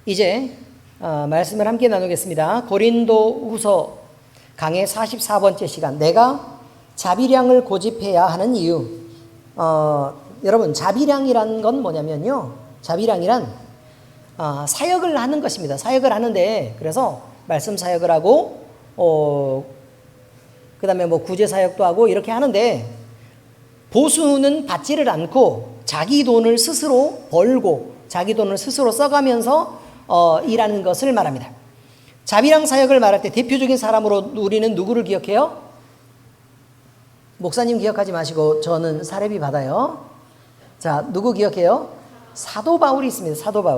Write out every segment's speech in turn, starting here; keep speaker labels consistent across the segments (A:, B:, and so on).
A: 이제 말씀을 함께 나누겠습니다. 고린도후서 강의 44번째 시간, 내가 자비량을 고집해야 하는 이유. 여러분, 자비량이란 건 뭐냐면요, 자비량이란 사역을 하는 것입니다. 사역을 하는데, 그래서 말씀 사역을 하고 그 다음에 뭐 구제 사역도 하고 이렇게 하는데, 보수는 받지를 않고 자기 돈을 스스로 벌고 자기 돈을 스스로 써가면서 일하는 것을 말합니다. 자비랑 사역을 말할 때 대표적인 사람으로 우리는 누구를 기억해요? 목사님 기억하지 마시고 저는 사례비 받아요. 자, 누구 기억해요? 사도 바울이 있습니다.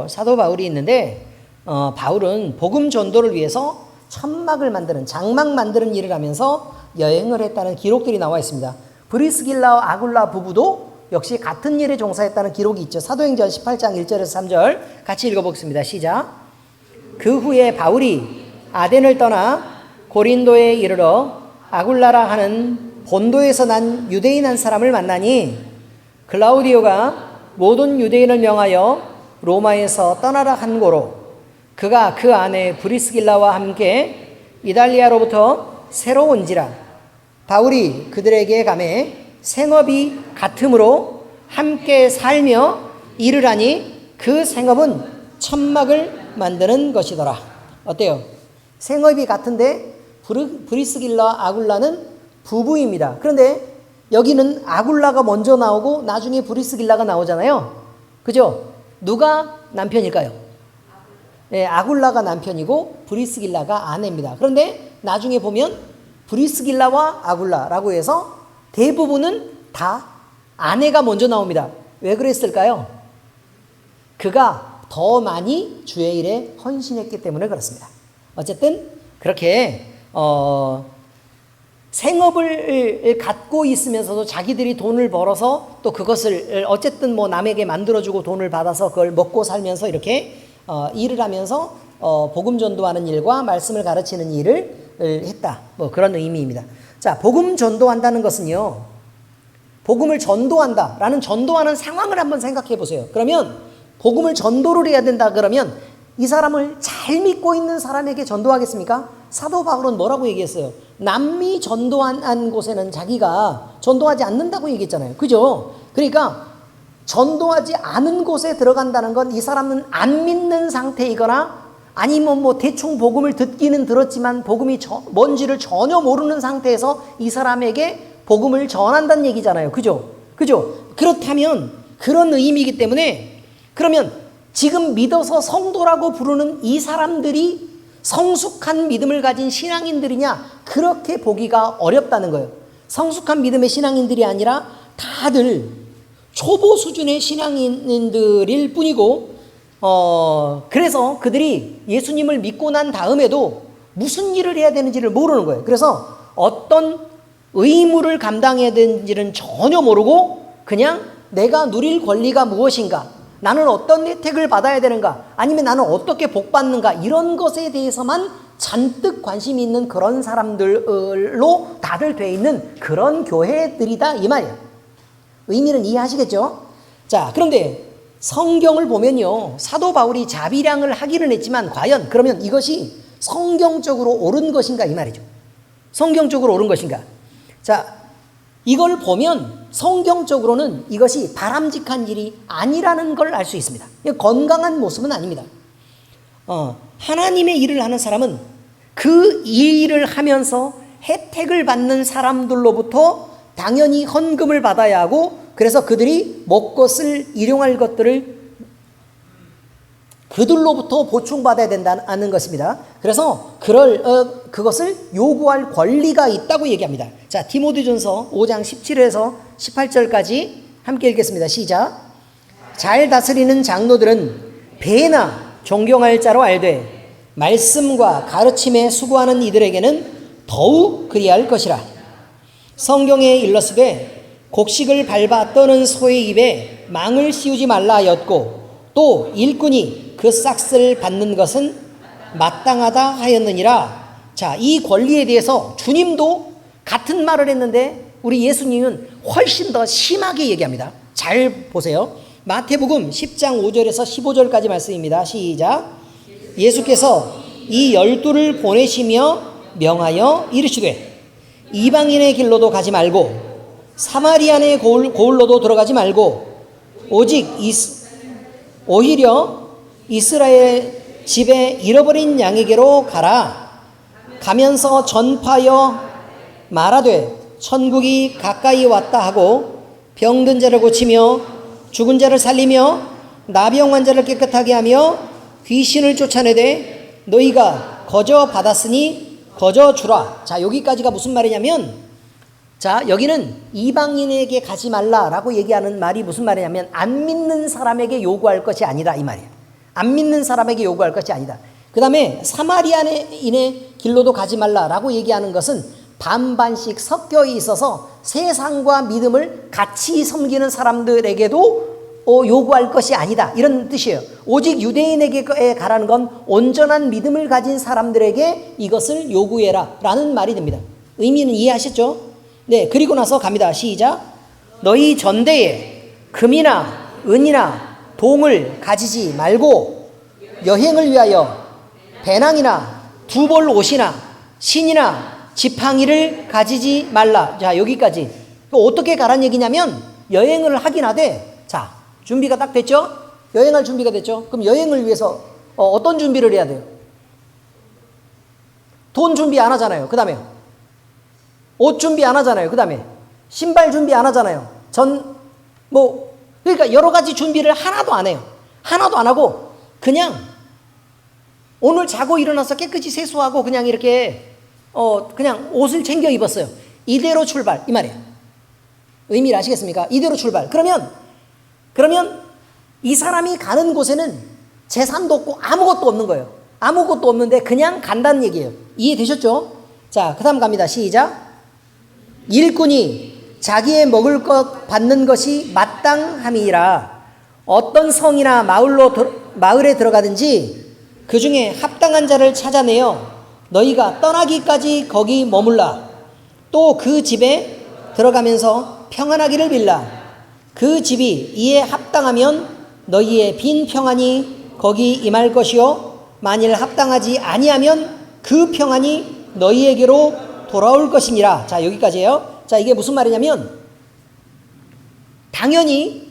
A: 사도 바울이 있는데 바울은 복음 전도를 위해서 천막을 만드는, 장막 만드는 일을 하면서 여행을 했다는 기록들이 나와 있습니다. 브리스길라와 아굴라 부부도 역시 같은 일에 종사했다는 기록이 있죠. 사도행전 18장 1절에서 3절 같이 읽어보겠습니다. 시작. 그 후에 바울이 아덴을 떠나 고린도에 이르러 아굴라라 하는 본도에서 난 유대인 한 사람을 만나니, 클라우디오가 모든 유대인을 명하여 로마에서 떠나라 한 고로 그가 그 안에 브리스길라와 함께 이달리아로부터 새로 온지라. 바울이 그들에게 가매 생업이 같으므로 함께 살며 일을 하니 그 생업은 천막을 만드는 것이더라. 어때요? 생업이 같은데 브리스길라 아굴라는 부부입니다. 그런데 여기는 아굴라가 먼저 나오고 나중에 브리스길라가 나오잖아요. 그죠? 누가 남편일까요? 네, 아굴라가 남편이고 브리스길라가 아내입니다. 그런데 나중에 보면 브리스길라와 아굴라라고 해서 대부분은 다 아내가 먼저 나옵니다. 왜 그랬을까요? 그가 더 많이 주의 일에 헌신했기 때문에 그렇습니다. 어쨌든 그렇게 생업을 갖고 있으면서도 자기들이 돈을 벌어서 또 그것을 어쨌든 뭐 남에게 만들어주고 돈을 받아서 그걸 먹고 살면서 이렇게 일을 하면서 복음 전도하는 일과 말씀을 가르치는 일을 했다. 뭐 그런 의미입니다. 자, 복음 전도한다는 것은요, 복음을 전도한다라는 전도하는 상황을 한번 생각해 보세요. 그러면 복음을 전도를 해야 된다 그러면 이 사람을 잘 믿고 있는 사람에게 전도하겠습니까? 사도 바울은 뭐라고 얘기했어요? 남미 전도한 곳에는 자기가 전도하지 않는다고 얘기했잖아요. 그죠? 그러니까 전도하지 않은 곳에 들어간다는 건 이 사람은 안 믿는 상태이거나 아니면 뭐 대충 복음을 듣기는 들었지만 복음이 뭔지를 전혀 모르는 상태에서 이 사람에게 복음을 전한다는 얘기잖아요. 그죠? 그죠? 그렇다면 그런 의미이기 때문에, 그러면 지금 믿어서 성도라고 부르는 이 사람들이 성숙한 믿음을 가진 신앙인들이냐? 그렇게 보기가 어렵다는 거예요. 성숙한 믿음의 신앙인들이 아니라 다들 초보 수준의 신앙인들일 뿐이고, 그래서 그들이 예수님을 믿고 난 다음에도 무슨 일을 해야 되는지를 모르는 거예요. 그래서 어떤 의무를 감당해야 되는지는 전혀 모르고 그냥 내가 누릴 권리가 무엇인가, 나는 어떤 혜택을 받아야 되는가, 아니면 나는 어떻게 복받는가, 이런 것에 대해서만 잔뜩 관심이 있는 그런 사람들로 다들 돼 있는 그런 교회들이다 이 말이에요. 의미는 이해하시겠죠? 자, 그런데 성경을 보면요, 사도 바울이 자비량을 하기는 했지만 과연 그러면 이것이 성경적으로 옳은 것인가 이 말이죠. 성경적으로 옳은 것인가. 자, 이걸 보면 성경적으로는 이것이 바람직한 일이 아니라는 걸 알 수 있습니다. 건강한 모습은 아닙니다. 하나님의 일을 하는 사람은 그 일을 하면서 혜택을 받는 사람들로부터 당연히 헌금을 받아야 하고, 그래서 그들이 먹고 쓸 일용할 것들을 그들로부터 보충받아야 된다는 것입니다. 그래서 그것을 요구할 권리가 있다고 얘기합니다. 자, 디모데전서 5장 17에서 18절까지 함께 읽겠습니다. 시작. 잘 다스리는 장로들은 배나 존경할 자로 알되 말씀과 가르침에 수고하는 이들에게는 더욱 그리할 것이라. 성경에 일렀으되 곡식을 밟아 떠는 소의 입에 망을 씌우지 말라 하였고, 또 일꾼이 그 싹을 받는 것은 마땅하다 하였느니라. 자, 이 권리에 대해서 주님도 같은 말을 했는데 우리 예수님은 훨씬 더 심하게 얘기합니다. 잘 보세요. 마태복음 10장 5절에서 15절까지 말씀입니다. 시작. 예수께서 이 12를 보내시며 명하여 이르시되 이방인의 길로도 가지 말고 사마리아의 고을로도 들어가지 말고 오직 오히려 이스라엘 집에 잃어버린 양에게로 가라. 가면서 전파하여 말하되 천국이 가까이 왔다 하고 병든 자를 고치며 죽은 자를 살리며 나병 환자를 깨끗하게 하며 귀신을 쫓아내되 너희가 거저 받았으니 거저 주라. 자, 여기까지가 무슨 말이냐면, 자, 여기는 이방인에게 가지 말라라고 얘기하는 말이 무슨 말이냐면 안 믿는 사람에게 요구할 것이 아니다 이 말이에요. 안 믿는 사람에게 요구할 것이 아니다. 그 다음에 사마리아인의 길로도 가지 말라라고 얘기하는 것은 반반씩 섞여 있어서 세상과 믿음을 같이 섬기는 사람들에게도 요구할 것이 아니다 이런 뜻이에요. 오직 유대인에게 가라는 건 온전한 믿음을 가진 사람들에게 이것을 요구해라 라는 말이 됩니다. 의미는 이해하셨죠? 네, 그리고 나서 갑니다. 시작. 너희 전대에 금이나 은이나 동을 가지지 말고 여행을 위하여 배낭이나 두벌 옷이나 신이나 지팡이를 가지지 말라. 자, 여기까지. 어떻게 가란 얘기냐면 여행을 하긴 하되, 자, 준비가 딱 됐죠? 여행할 준비가 됐죠? 그럼 여행을 위해서 어떤 준비를 해야 돼요? 돈 준비 안 하잖아요. 그 다음에 옷 준비 안 하잖아요. 그 다음에 신발 준비 안 하잖아요. 그러니까 여러 가지 준비를 하나도 안 해요. 하나도 안 하고 그냥 오늘 자고 일어나서 깨끗이 세수하고 그냥 이렇게 그냥 옷을 챙겨 입었어요. 이대로 출발 이 말이에요. 의미를 아시겠습니까? 이대로 출발. 그러면 이 사람이 가는 곳에는 재산도 없고 아무것도 없는 거예요. 아무것도 없는데 그냥 간다는 얘기예요. 이해되셨죠? 자, 그 다음 갑니다. 시작. 일꾼이 자기의 먹을 것 받는 것이 마땅함이라. 어떤 성이나 마을에 들어가든지 그 중에 합당한 자를 찾아내어 너희가 떠나기까지 거기 머물라. 또 그 집에 들어가면서 평안하기를 빌라. 그 집이 이에 합당하면 너희의 빈 평안이 거기 임할 것이요 만일 합당하지 아니하면 그 평안이 너희에게로 돌아올 것이니라. 자, 여기까지예요. 자, 이게 무슨 말이냐면 당연히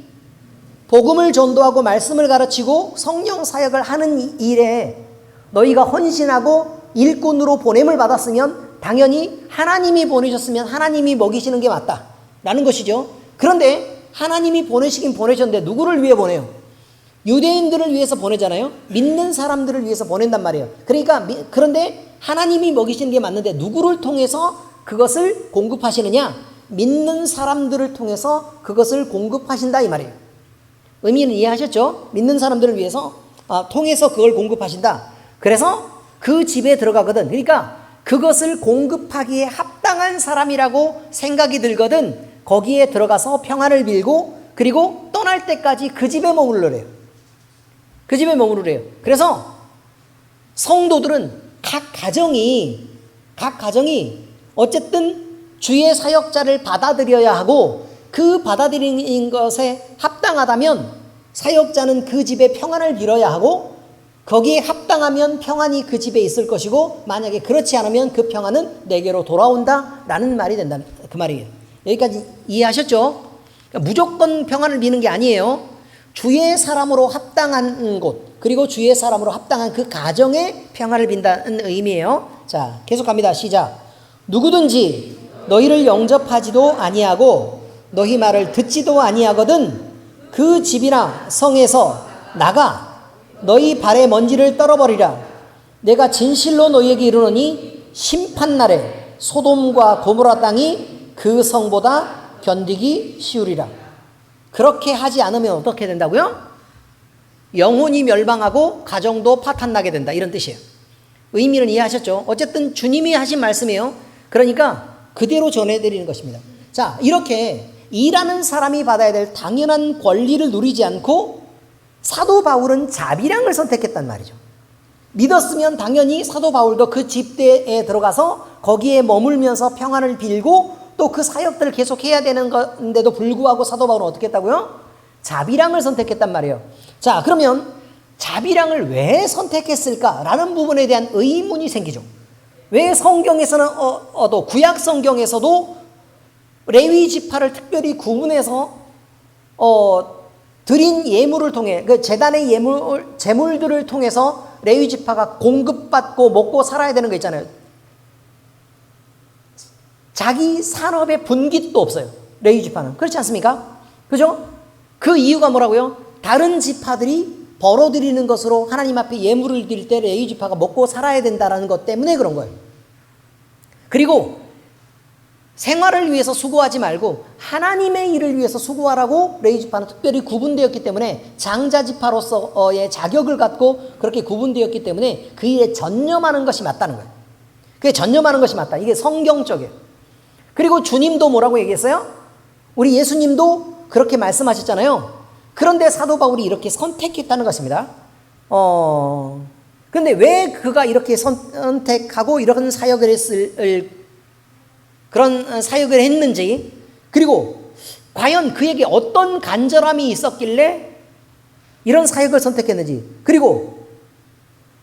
A: 복음을 전도하고 말씀을 가르치고 성령 사역을 하는 일에 너희가 헌신하고 일꾼으로 보냄을 받았으면 당연히 하나님이 보내셨으면 하나님이 먹이시는 게 맞다라는 것이죠. 그런데 하나님이 보내시긴 보내셨는데 누구를 위해 보내요? 유대인들을 위해서 보내잖아요. 믿는 사람들을 위해서 보낸단 말이에요. 그런데 하나님이 먹이시는 게 맞는데 누구를 통해서 그것을 공급하시느냐? 믿는 사람들을 통해서 그것을 공급하신다 이 말이에요. 의미는 이해하셨죠? 믿는 사람들을 위해서 통해서 그걸 공급하신다. 그래서 그 집에 들어가거든. 그러니까 그것을 공급하기에 합당한 사람이라고 생각이 들거든 거기에 들어가서 평안을 빌고 그리고 떠날 때까지 그 집에 머무르래요. 그 집에 머무르래요. 그래서 성도들은 각 가정이 어쨌든 주의 사역자를 받아들여야 하고 그 받아들이는 것에 합당하다면 사역자는 그 집에 평안을 빌어야 하고 거기에 합당하면 평안이 그 집에 있을 것이고 만약에 그렇지 않으면 그 평안은 내게로 돌아온다라는 말이 된다. 그 말이에요. 여기까지 이해하셨죠? 그러니까 무조건 평안을 비는 게 아니에요. 주의 사람으로 합당한 곳 그리고 주의 사람으로 합당한 그 가정에 평안을 빈다는 의미예요. 자, 계속 갑니다. 시작. 누구든지 너희를 영접하지도 아니하고 너희 말을 듣지도 아니하거든 그 집이나 성에서 나가 너희 발의 먼지를 떨어버리라. 내가 진실로 너희에게 이르노니 심판날에 소돔과 고모라 땅이 그 성보다 견디기 쉬우리라. 그렇게 하지 않으면 어떻게 된다고요? 영혼이 멸망하고 가정도 파탄나게 된다 이런 뜻이에요. 의미는 이해하셨죠? 어쨌든 주님이 하신 말씀이에요. 그러니까 그대로 전해드리는 것입니다. 자, 이렇게 일하는 사람이 받아야 될 당연한 권리를 누리지 않고 사도 바울은 자비량을 선택했단 말이죠. 믿었으면 당연히 사도 바울도 그 집대에 들어가서 거기에 머물면서 평안을 빌고 또 그 사역들을 계속 해야 되는 건데도 불구하고 사도 바울은 어떻게 했다고요? 자비량을 선택했단 말이에요. 자, 그러면 자비량을 왜 선택했을까라는 부분에 대한 의문이 생기죠. 왜 성경에서는 또 구약 성경에서도 레위 지파를 특별히 구분해서 드린 예물을 통해 그 제단의 제물들을 통해서 레위 지파가 공급받고 먹고 살아야 되는 거 있잖아요. 자기 산업의 분깃도 없어요. 레위 지파는. 그렇지 않습니까? 그죠? 그 이유가 뭐라고요? 다른 지파들이 벌어들이는 것으로 하나님 앞에 예물을 드릴 때 레위 지파가 먹고 살아야 된다는 것 때문에 그런 거예요. 그리고 생활을 위해서 수고하지 말고 하나님의 일을 위해서 수고하라고 레위 지파는 특별히 구분되었기 때문에 장자 지파로서의 자격을 갖고 그렇게 구분되었기 때문에 그 일에 전념하는 것이 맞다는 거예요. 그게 전념하는 것이 맞다. 이게 성경적이에요. 그리고 주님도 뭐라고 얘기했어요? 우리 예수님도 그렇게 말씀하셨잖아요. 그런데 사도 바울이 이렇게 선택했다는 것입니다. 그런데 왜 그가 이렇게 선택하고 이런 사역을 그런 사역을 했는지, 그리고 과연 그에게 어떤 간절함이 있었길래 이런 사역을 선택했는지, 그리고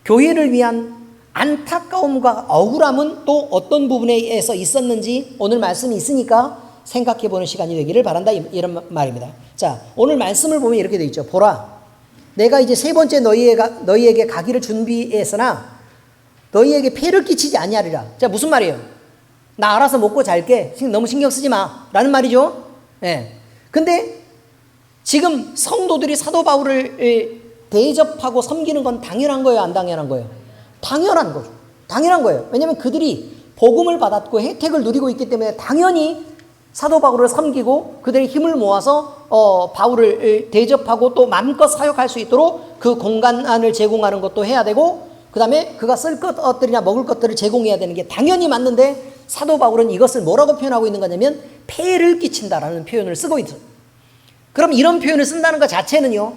A: 교회를 위한 안타까움과 억울함은 또 어떤 부분에서 있었는지 오늘 말씀이 있으니까 생각해보는 시간이 되기를 바란다, 이런 말입니다. 자, 오늘 말씀을 보면 이렇게 되어 있죠. 보라, 내가 이제 세 번째 너희에게 가기를 준비했으나 너희에게 폐를 끼치지 아니하리라. 자, 무슨 말이에요? 나 알아서 먹고 잘게, 너무 신경 쓰지 마 라는 말이죠. 예. 근데 지금 성도들이 사도 바울을 대접하고 섬기는 건 당연한 거예요, 안 당연한 거예요? 당연한 거죠. 당연한 거예요. 왜냐하면 그들이 복음을 받았고 혜택을 누리고 있기 때문에 당연히 사도 바울을 섬기고 그들의 힘을 모아서 바울을 대접하고 또 마음껏 사역할 수 있도록 그 공간을 제공하는 것도 해야 되고, 그 다음에 그가 쓸 것들이나 먹을 것들을 제공해야 되는 게 당연히 맞는데, 사도 바울은 이것을 뭐라고 표현하고 있는 거냐면 폐를 끼친다라는 표현을 쓰고 있어요. 그럼 이런 표현을 쓴다는 것 자체는요,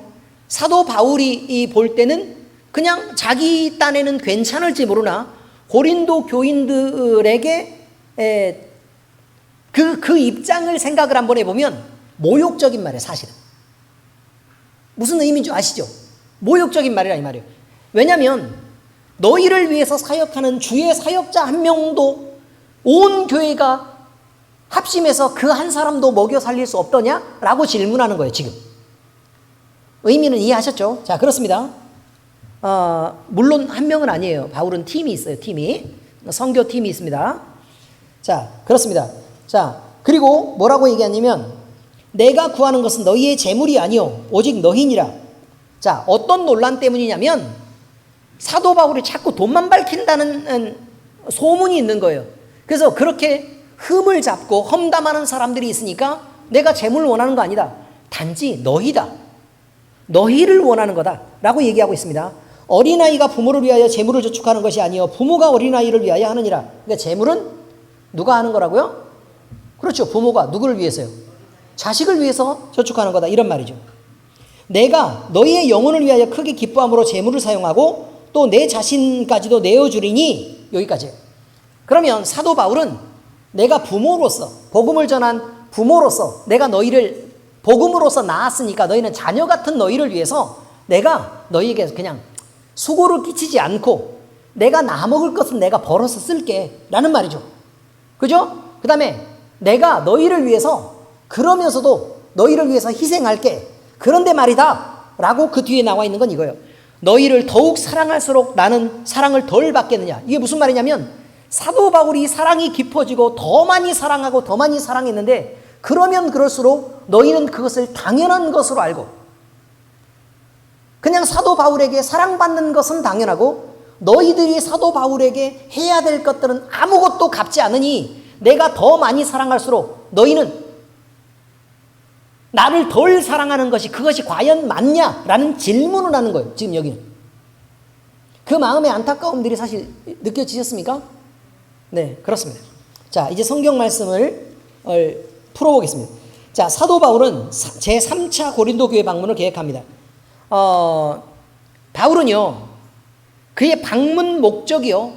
A: 사도 바울이 볼 때는 그냥 자기 딴에는 괜찮을지 모르나 고린도 교인들에게 그 입장을 생각을 한번 해보면 모욕적인 말이에요, 사실은. 무슨 의미인지 아시죠? 모욕적인 말이라 이 말이에요. 왜냐하면 너희를 위해서 사역하는 주의 사역자 한 명도 온 교회가 합심해서 그 한 사람도 먹여 살릴 수 없더냐? 라고 질문하는 거예요, 지금. 의미는 이해하셨죠? 자, 그렇습니다. 물론 한 명은 아니에요. 바울은 팀이 있어요, 팀이. 선교팀이 있습니다. 자, 그렇습니다. 자, 그리고 뭐라고 얘기하냐면 내가 구하는 것은 너희의 재물이 아니요 오직 너희니라. 자, 어떤 논란 때문이냐면 사도 바울이 자꾸 돈만 밝힌다는 소문이 있는 거예요. 그래서 그렇게 흠을 잡고 험담하는 사람들이 있으니까 내가 재물을 원하는 거 아니다. 단지 너희다. 너희를 원하는 거다 라고 얘기하고 있습니다. 어린아이가 부모를 위하여 재물을 저축하는 것이 아니요 부모가 어린아이를 위하여 하느니라. 그러니까 재물은 누가 하는 거라고요? 그렇죠. 부모가 누구를 위해서요? 자식을 위해서 저축하는 거다, 이런 말이죠. 내가 너희의 영혼을 위하여 크게 기뻐함으로 재물을 사용하고 또 내 자신까지도 내어주리니, 여기까지. 그러면 사도 바울은 내가 부모로서, 복음을 전한 부모로서 내가 너희를 복음으로서 낳았으니까 너희는 자녀 같은 너희를 위해서 내가 너희에게 그냥 수고를 끼치지 않고 내가 나 먹을 것은 내가 벌어서 쓸게 라는 말이죠. 그죠? 그 다음에 내가 너희를 위해서 그러면서도 너희를 위해서 희생할게. 그런데 말이다 라고 그 뒤에 나와 있는 건 이거예요. 너희를 더욱 사랑할수록 나는 사랑을 덜 받겠느냐. 이게 무슨 말이냐면 사도 바울이 사랑이 깊어지고 더 많이 사랑하고 더 많이 사랑했는데, 그러면 그럴수록 너희는 그것을 당연한 것으로 알고 그냥 사도 바울에게 사랑받는 것은 당연하고 너희들이 사도 바울에게 해야 될 것들은 아무것도 갚지 않으니 내가 더 많이 사랑할수록 너희는 나를 덜 사랑하는 것이 그것이 과연 맞냐라는 질문을 하는 거예요. 지금 여기는. 그 마음의 안타까움들이 사실 느껴지셨습니까? 네, 그렇습니다. 자, 이제 성경 말씀을 풀어보겠습니다. 자, 사도 바울은 제3차 고린도 교회 방문을 계획합니다. 바울은요, 그의 방문 목적이요,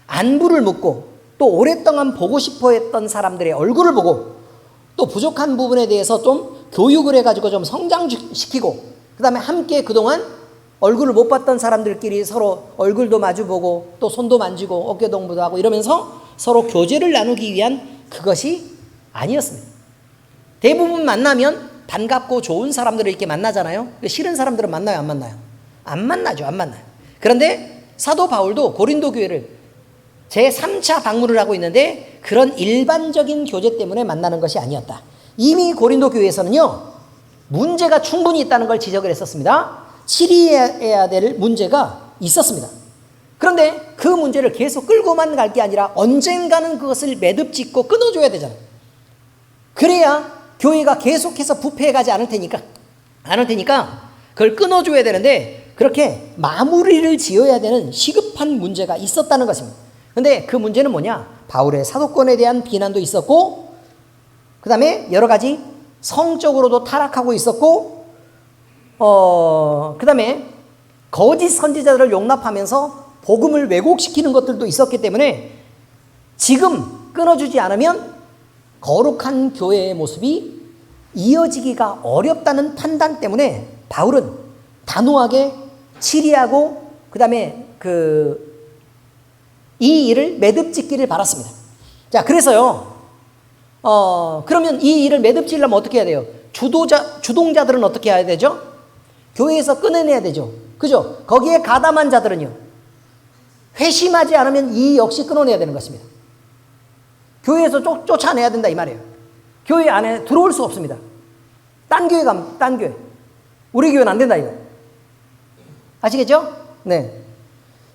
A: 안부를 묻고 또 오랫동안 보고 싶어 했던 사람들의 얼굴을 보고 또 부족한 부분에 대해서 좀 교육을 해가지고 좀 성장시키고 그 다음에 함께 그동안 얼굴을 못 봤던 사람들끼리 서로 얼굴도 마주보고 또 손도 만지고 어깨 동무도 하고 이러면서 서로 교제를 나누기 위한 그것이 아니었습니다. 대부분 만나면 반갑고 좋은 사람들을 이렇게 만나잖아요. 싫은 사람들은 만나요, 안 만나요? 안 만나죠, 안 만나요. 그런데 사도 바울도 고린도 교회를 제3차 방문을 하고 있는데 그런 일반적인 교제 때문에 만나는 것이 아니었다. 이미 고린도 교회에서는요, 문제가 충분히 있다는 걸 지적을 했었습니다. 치리해야 될 문제가 있었습니다. 그런데 그 문제를 계속 끌고만 갈 게 아니라 언젠가는 그것을 매듭짓고 끊어줘야 되잖아요. 그래야 교회가 계속해서 부패해가지 않을 테니까 그걸 끊어줘야 되는데 그렇게 마무리를 지어야 되는 시급한 문제가 있었다는 것입니다. 그런데 그 문제는 뭐냐? 바울의 사도권에 대한 비난도 있었고 그 다음에 여러 가지 성적으로도 타락하고 있었고 그 다음에 거짓 선지자들을 용납하면서 복음을 왜곡시키는 것들도 있었기 때문에 지금 끊어주지 않으면 거룩한 교회의 모습이 이어지기가 어렵다는 판단 때문에 바울은 단호하게 치리하고 그 다음에 이 일을 매듭짓기를 바랐습니다. 자, 그래서요, 그러면 이 일을 매듭지려면 어떻게 해야 돼요? 주동자들은 어떻게 해야 되죠? 교회에서 끊어내야 되죠. 그죠? 거기에 가담한 자들은요, 회심하지 않으면 이 역시 끊어내야 되는 것입니다. 교회에서 쫓아내야 된다 이 말이에요. 교회 안에 들어올 수 없습니다. 딴 교회 가면 딴 교회. 우리 교회는 안 된다 이거. 아시겠죠? 네.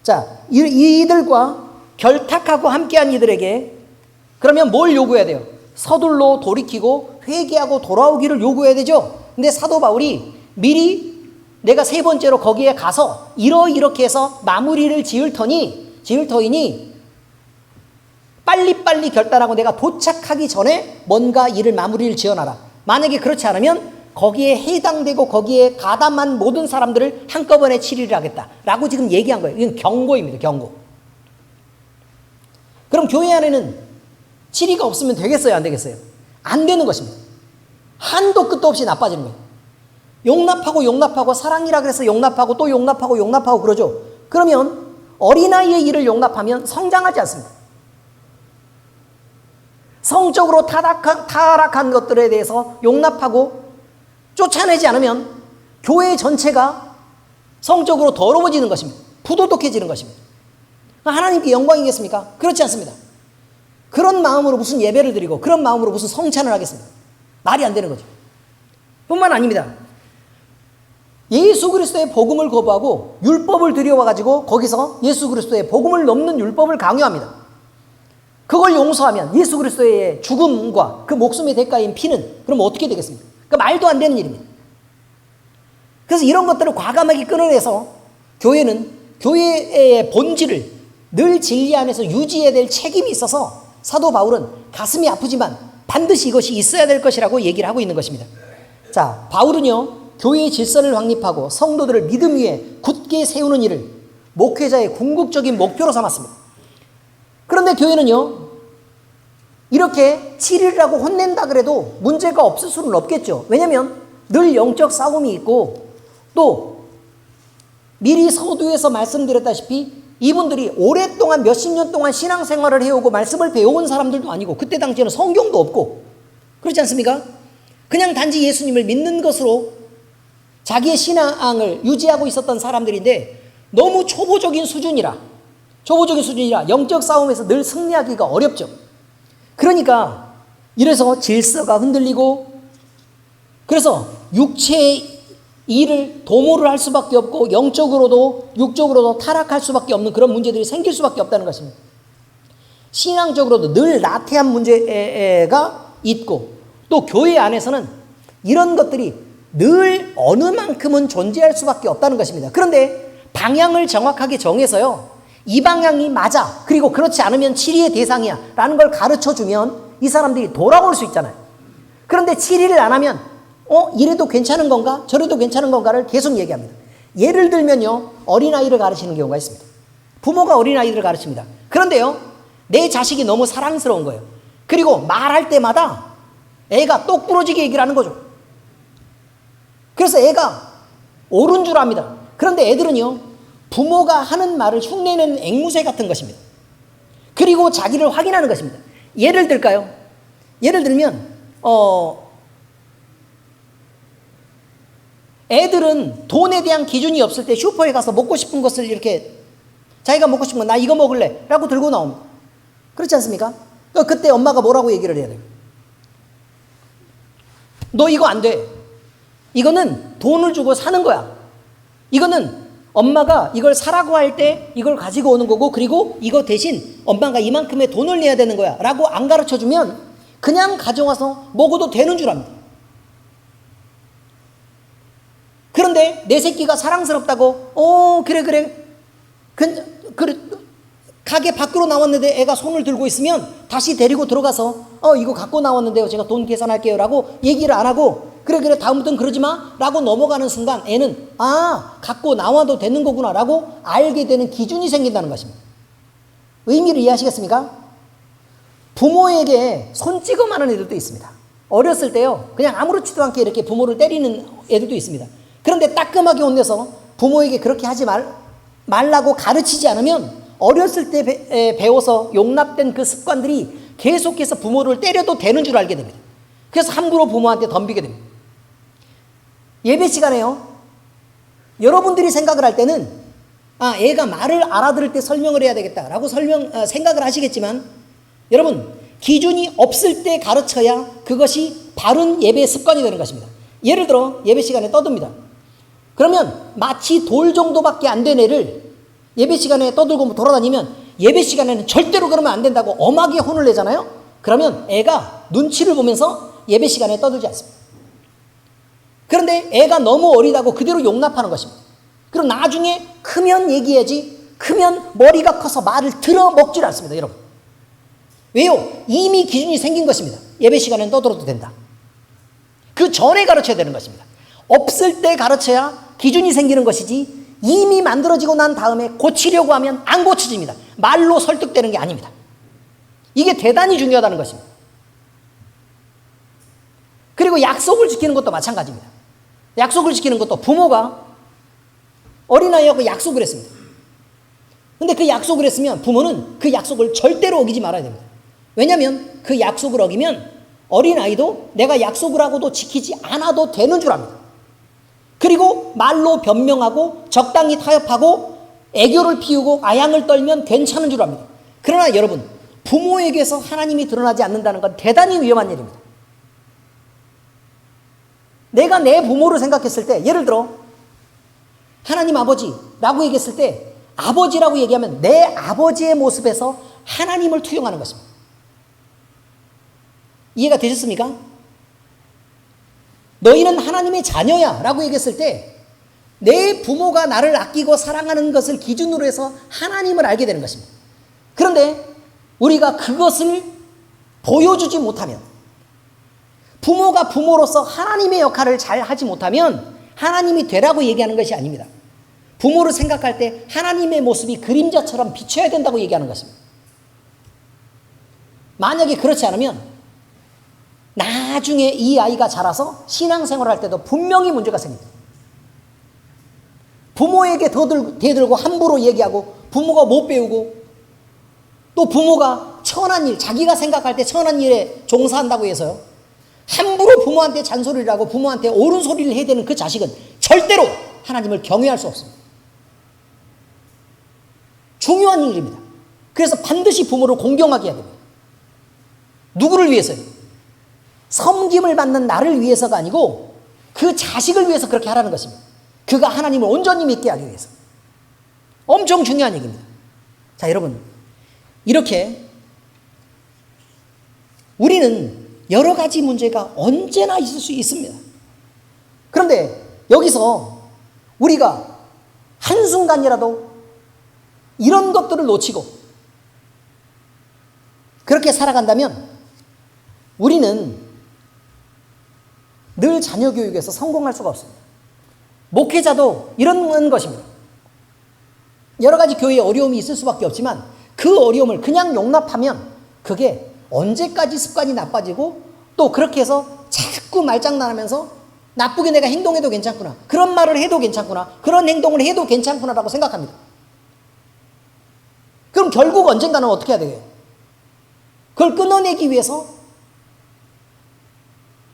A: 자, 이들과 결탁하고 함께한 이들에게 그러면 뭘 요구해야 돼요? 서둘러 돌이키고 회개하고 돌아오기를 요구해야 되죠. 근데 사도 바울이 미리 내가 세 번째로 거기에 가서 이렇게 해서 마무리를 지을 터이니 빨리빨리 결단하고 내가 도착하기 전에 뭔가 일을 마무리를 지어놔라. 만약에 그렇지 않으면 거기에 해당되고 거기에 가담한 모든 사람들을 한꺼번에 치리를 하겠다라고 지금 얘기한 거예요. 이건 경고입니다. 경고. 그럼 교회 안에는 치리가 없으면 되겠어요? 안 되겠어요? 안 되는 것입니다. 한도 끝도 없이 나빠지는 거예요. 용납하고 사랑이라 그래서 용납하고 또 용납하고 그러죠. 그러면 어린아이의 일을 용납하면 성장하지 않습니다. 성적으로 타락한 것들에 대해서 용납하고 쫓아내지 않으면 교회 전체가 성적으로 더러워지는 것입니다. 부도덕해지는 것입니다. 하나님께 영광이겠습니까? 그렇지 않습니다. 그런 마음으로 무슨 예배를 드리고 그런 마음으로 무슨 성찬을 하겠습니까? 말이 안 되는 거죠. 뿐만 아닙니다. 예수 그리스도의 복음을 거부하고 율법을 들여와가지고 거기서 예수 그리스도의 복음을 넘는 율법을 강요합니다. 그걸 용서하면 예수 그리스도의 죽음과 그 목숨의 대가인 피는 그럼 어떻게 되겠습니까? 그 말도 안 되는 일입니다. 그래서 이런 것들을 과감하게 끊어내서 교회의 본질을 늘 진리 안에서 유지해야 될 책임이 있어서 사도 바울은 가슴이 아프지만 반드시 이것이 있어야 될 것이라고 얘기를 하고 있는 것입니다. 자, 바울은요, 교회의 질서를 확립하고 성도들을 믿음 위에 굳게 세우는 일을 목회자의 궁극적인 목표로 삼았습니다. 그런데 교회는요, 이렇게 치리를 하고 혼낸다 그래도 문제가 없을 수는 없겠죠. 왜냐하면 늘 영적 싸움이 있고 또 미리 서두에서 말씀드렸다시피 이분들이 오랫동안 몇십 년 동안 신앙생활을 해오고 말씀을 배워온 사람들도 아니고 그때 당시에는 성경도 없고 그렇지 않습니까? 그냥 단지 예수님을 믿는 것으로 자기의 신앙을 유지하고 있었던 사람들인데 너무 초보적인 수준이라 영적 싸움에서 늘 승리하기가 어렵죠. 그러니까 이래서 질서가 흔들리고 그래서 육체의 일을 도모를 할 수밖에 없고 영적으로도 육적으로도 타락할 수밖에 없는 그런 문제들이 생길 수밖에 없다는 것입니다. 신앙적으로도 늘 나태한 문제가 있고 또 교회 안에서는 이런 것들이 늘 어느 만큼은 존재할 수밖에 없다는 것입니다. 그런데 방향을 정확하게 정해서요, 이 방향이 맞아, 그리고 그렇지 않으면 치리의 대상이야 라는 걸 가르쳐주면 이 사람들이 돌아올 수 있잖아요. 그런데 치리를 안 하면 이래도 괜찮은 건가 저래도 괜찮은 건가를 계속 얘기합니다. 예를 들면요, 어린아이를 가르치는 경우가 있습니다. 부모가 어린아이들을 가르칩니다. 그런데요, 내 자식이 너무 사랑스러운 거예요. 그리고 말할 때마다 애가 똑부러지게 얘기를 하는 거죠. 그래서 애가 옳은 줄 압니다. 그런데 애들은요, 부모가 하는 말을 흉내내는 앵무새 같은 것입니다. 그리고 자기를 확인하는 것입니다. 예를 들까요? 예를 들면 애들은 돈에 대한 기준이 없을 때 슈퍼에 가서 먹고 싶은 것을 이렇게 자기가 먹고 싶은 거 나 이거 먹을래 라고 들고 나옵니다. 그렇지 않습니까? 그때 엄마가 뭐라고 얘기를 해야 돼요? 너 이거 안 돼. 이거는 돈을 주고 사는 거야. 이거는 엄마가 이걸 사라고 할 때 이걸 가지고 오는 거고, 그리고 이거 대신 엄마가 이만큼의 돈을 내야 되는 거야 라고 안 가르쳐 주면 그냥 가져와서 먹어도 되는 줄 압니다. 그런데 내 새끼가 사랑스럽다고 그래 가게 밖으로 나왔는데 애가 손을 들고 있으면 다시 데리고 들어가서 이거 갖고 나왔는데요, 제가 돈 계산할게요 라고 얘기를 안 하고 그래 다음부터는 그러지 마 라고 넘어가는 순간 애는 갖고 나와도 되는 거구나 라고 알게 되는 기준이 생긴다는 것입니다. 의미를 이해하시겠습니까? 부모에게 손찌검하는 애들도 있습니다. 어렸을 때요, 그냥 아무렇지도 않게 이렇게 부모를 때리는 애들도 있습니다. 그런데 따끔하게 혼내서 부모에게 그렇게 하지 말라고 가르치지 않으면 어렸을 때 배워서 용납된 그 습관들이 계속해서 부모를 때려도 되는 줄 알게 됩니다. 그래서 함부로 부모한테 덤비게 됩니다. 예배 시간에요, 여러분들이 생각을 할 때는 애가 말을 알아들을 때 설명을 해야 되겠다라고 생각을 하시겠지만, 여러분, 기준이 없을 때 가르쳐야 그것이 바른 예배 습관이 되는 것입니다. 예를 들어 예배 시간에 떠듭니다. 그러면 마치 돌 정도밖에 안 된 애를 예배 시간에 떠들고 돌아다니면 예배 시간에는 절대로 그러면 안 된다고 엄하게 혼을 내잖아요. 그러면 애가 눈치를 보면서 예배 시간에 떠들지 않습니다. 그런데 애가 너무 어리다고 그대로 용납하는 것입니다. 그럼 나중에 크면 얘기해야지, 크면 머리가 커서 말을 들어 먹질 않습니다, 여러분. 왜요? 이미 기준이 생긴 것입니다. 예배 시간에는 떠들어도 된다. 그 전에 가르쳐야 되는 것입니다. 없을 때 가르쳐야 기준이 생기는 것이지, 이미 만들어지고 난 다음에 고치려고 하면 안 고쳐집니다. 말로 설득되는 게 아닙니다. 이게 대단히 중요하다는 것입니다. 그리고 약속을 지키는 것도 마찬가지입니다. 약속을 지키는 것도 부모가 어린아이하고 약속을 했습니다. 근데 그 약속을 했으면 부모는 그 약속을 절대로 어기지 말아야 됩니다. 왜냐하면 그 약속을 어기면 어린아이도 내가 약속을 하고도 지키지 않아도 되는 줄 압니다. 그리고 말로 변명하고 적당히 타협하고 애교를 피우고 아양을 떨면 괜찮은 줄 압니다. 그러나 여러분, 부모에게서 하나님이 드러나지 않는다는 건 대단히 위험한 일입니다. 내가 내 부모를 생각했을 때, 예를 들어 하나님 아버지라고 얘기했을 때, 아버지라고 얘기하면 내 아버지의 모습에서 하나님을 투영하는 것입니다. 이해가 되셨습니까? 너희는 하나님의 자녀야 라고 얘기했을 때 내 부모가 나를 아끼고 사랑하는 것을 기준으로 해서 하나님을 알게 되는 것입니다. 그런데 우리가 그것을 보여주지 못하면, 부모가 부모로서 하나님의 역할을 잘 하지 못하면 하나님이 되라고 얘기하는 것이 아닙니다. 부모를 생각할 때 하나님의 모습이 그림자처럼 비춰야 된다고 얘기하는 것입니다. 만약에 그렇지 않으면 나중에 이 아이가 자라서 신앙생활을 할 때도 분명히 문제가 생깁니다. 부모에게 대들고 함부로 얘기하고, 부모가 못 배우고, 또 부모가 천한 일, 자기가 생각할 때 천한 일에 종사한다고 해서요, 함부로 부모한테 잔소리를 하고 부모한테 옳은 소리를 해야 되는 그 자식은 절대로 하나님을 경외할 수 없습니다. 중요한 일입니다. 그래서 반드시 부모를 공경하게 해야 됩니다. 누구를 위해서요? 섬김을 받는 나를 위해서가 아니고 그 자식을 위해서 그렇게 하라는 것입니다. 그가 하나님을 온전히 믿게 하기 위해서. 엄청 중요한 얘기입니다. 자, 여러분, 이렇게 우리는 여러 가지 문제가 언제나 있을 수 있습니다. 그런데 여기서 우리가 한순간이라도 이런 것들을 놓치고 그렇게 살아간다면 우리는 늘 자녀 교육에서 성공할 수가 없습니다. 목회자도 이런 것입니다. 여러 가지 교회에 어려움이 있을 수밖에 없지만 그 어려움을 그냥 용납하면 그게 언제까지 습관이 나빠지고 또 그렇게 해서 자꾸 말장난하면서 나쁘게 내가 행동해도 괜찮구나. 그런 말을 해도 괜찮구나. 그런 행동을 해도 괜찮구나라고 생각합니다. 그럼 결국 언젠가는 어떻게 해야 되게요? 그걸 끊어내기 위해서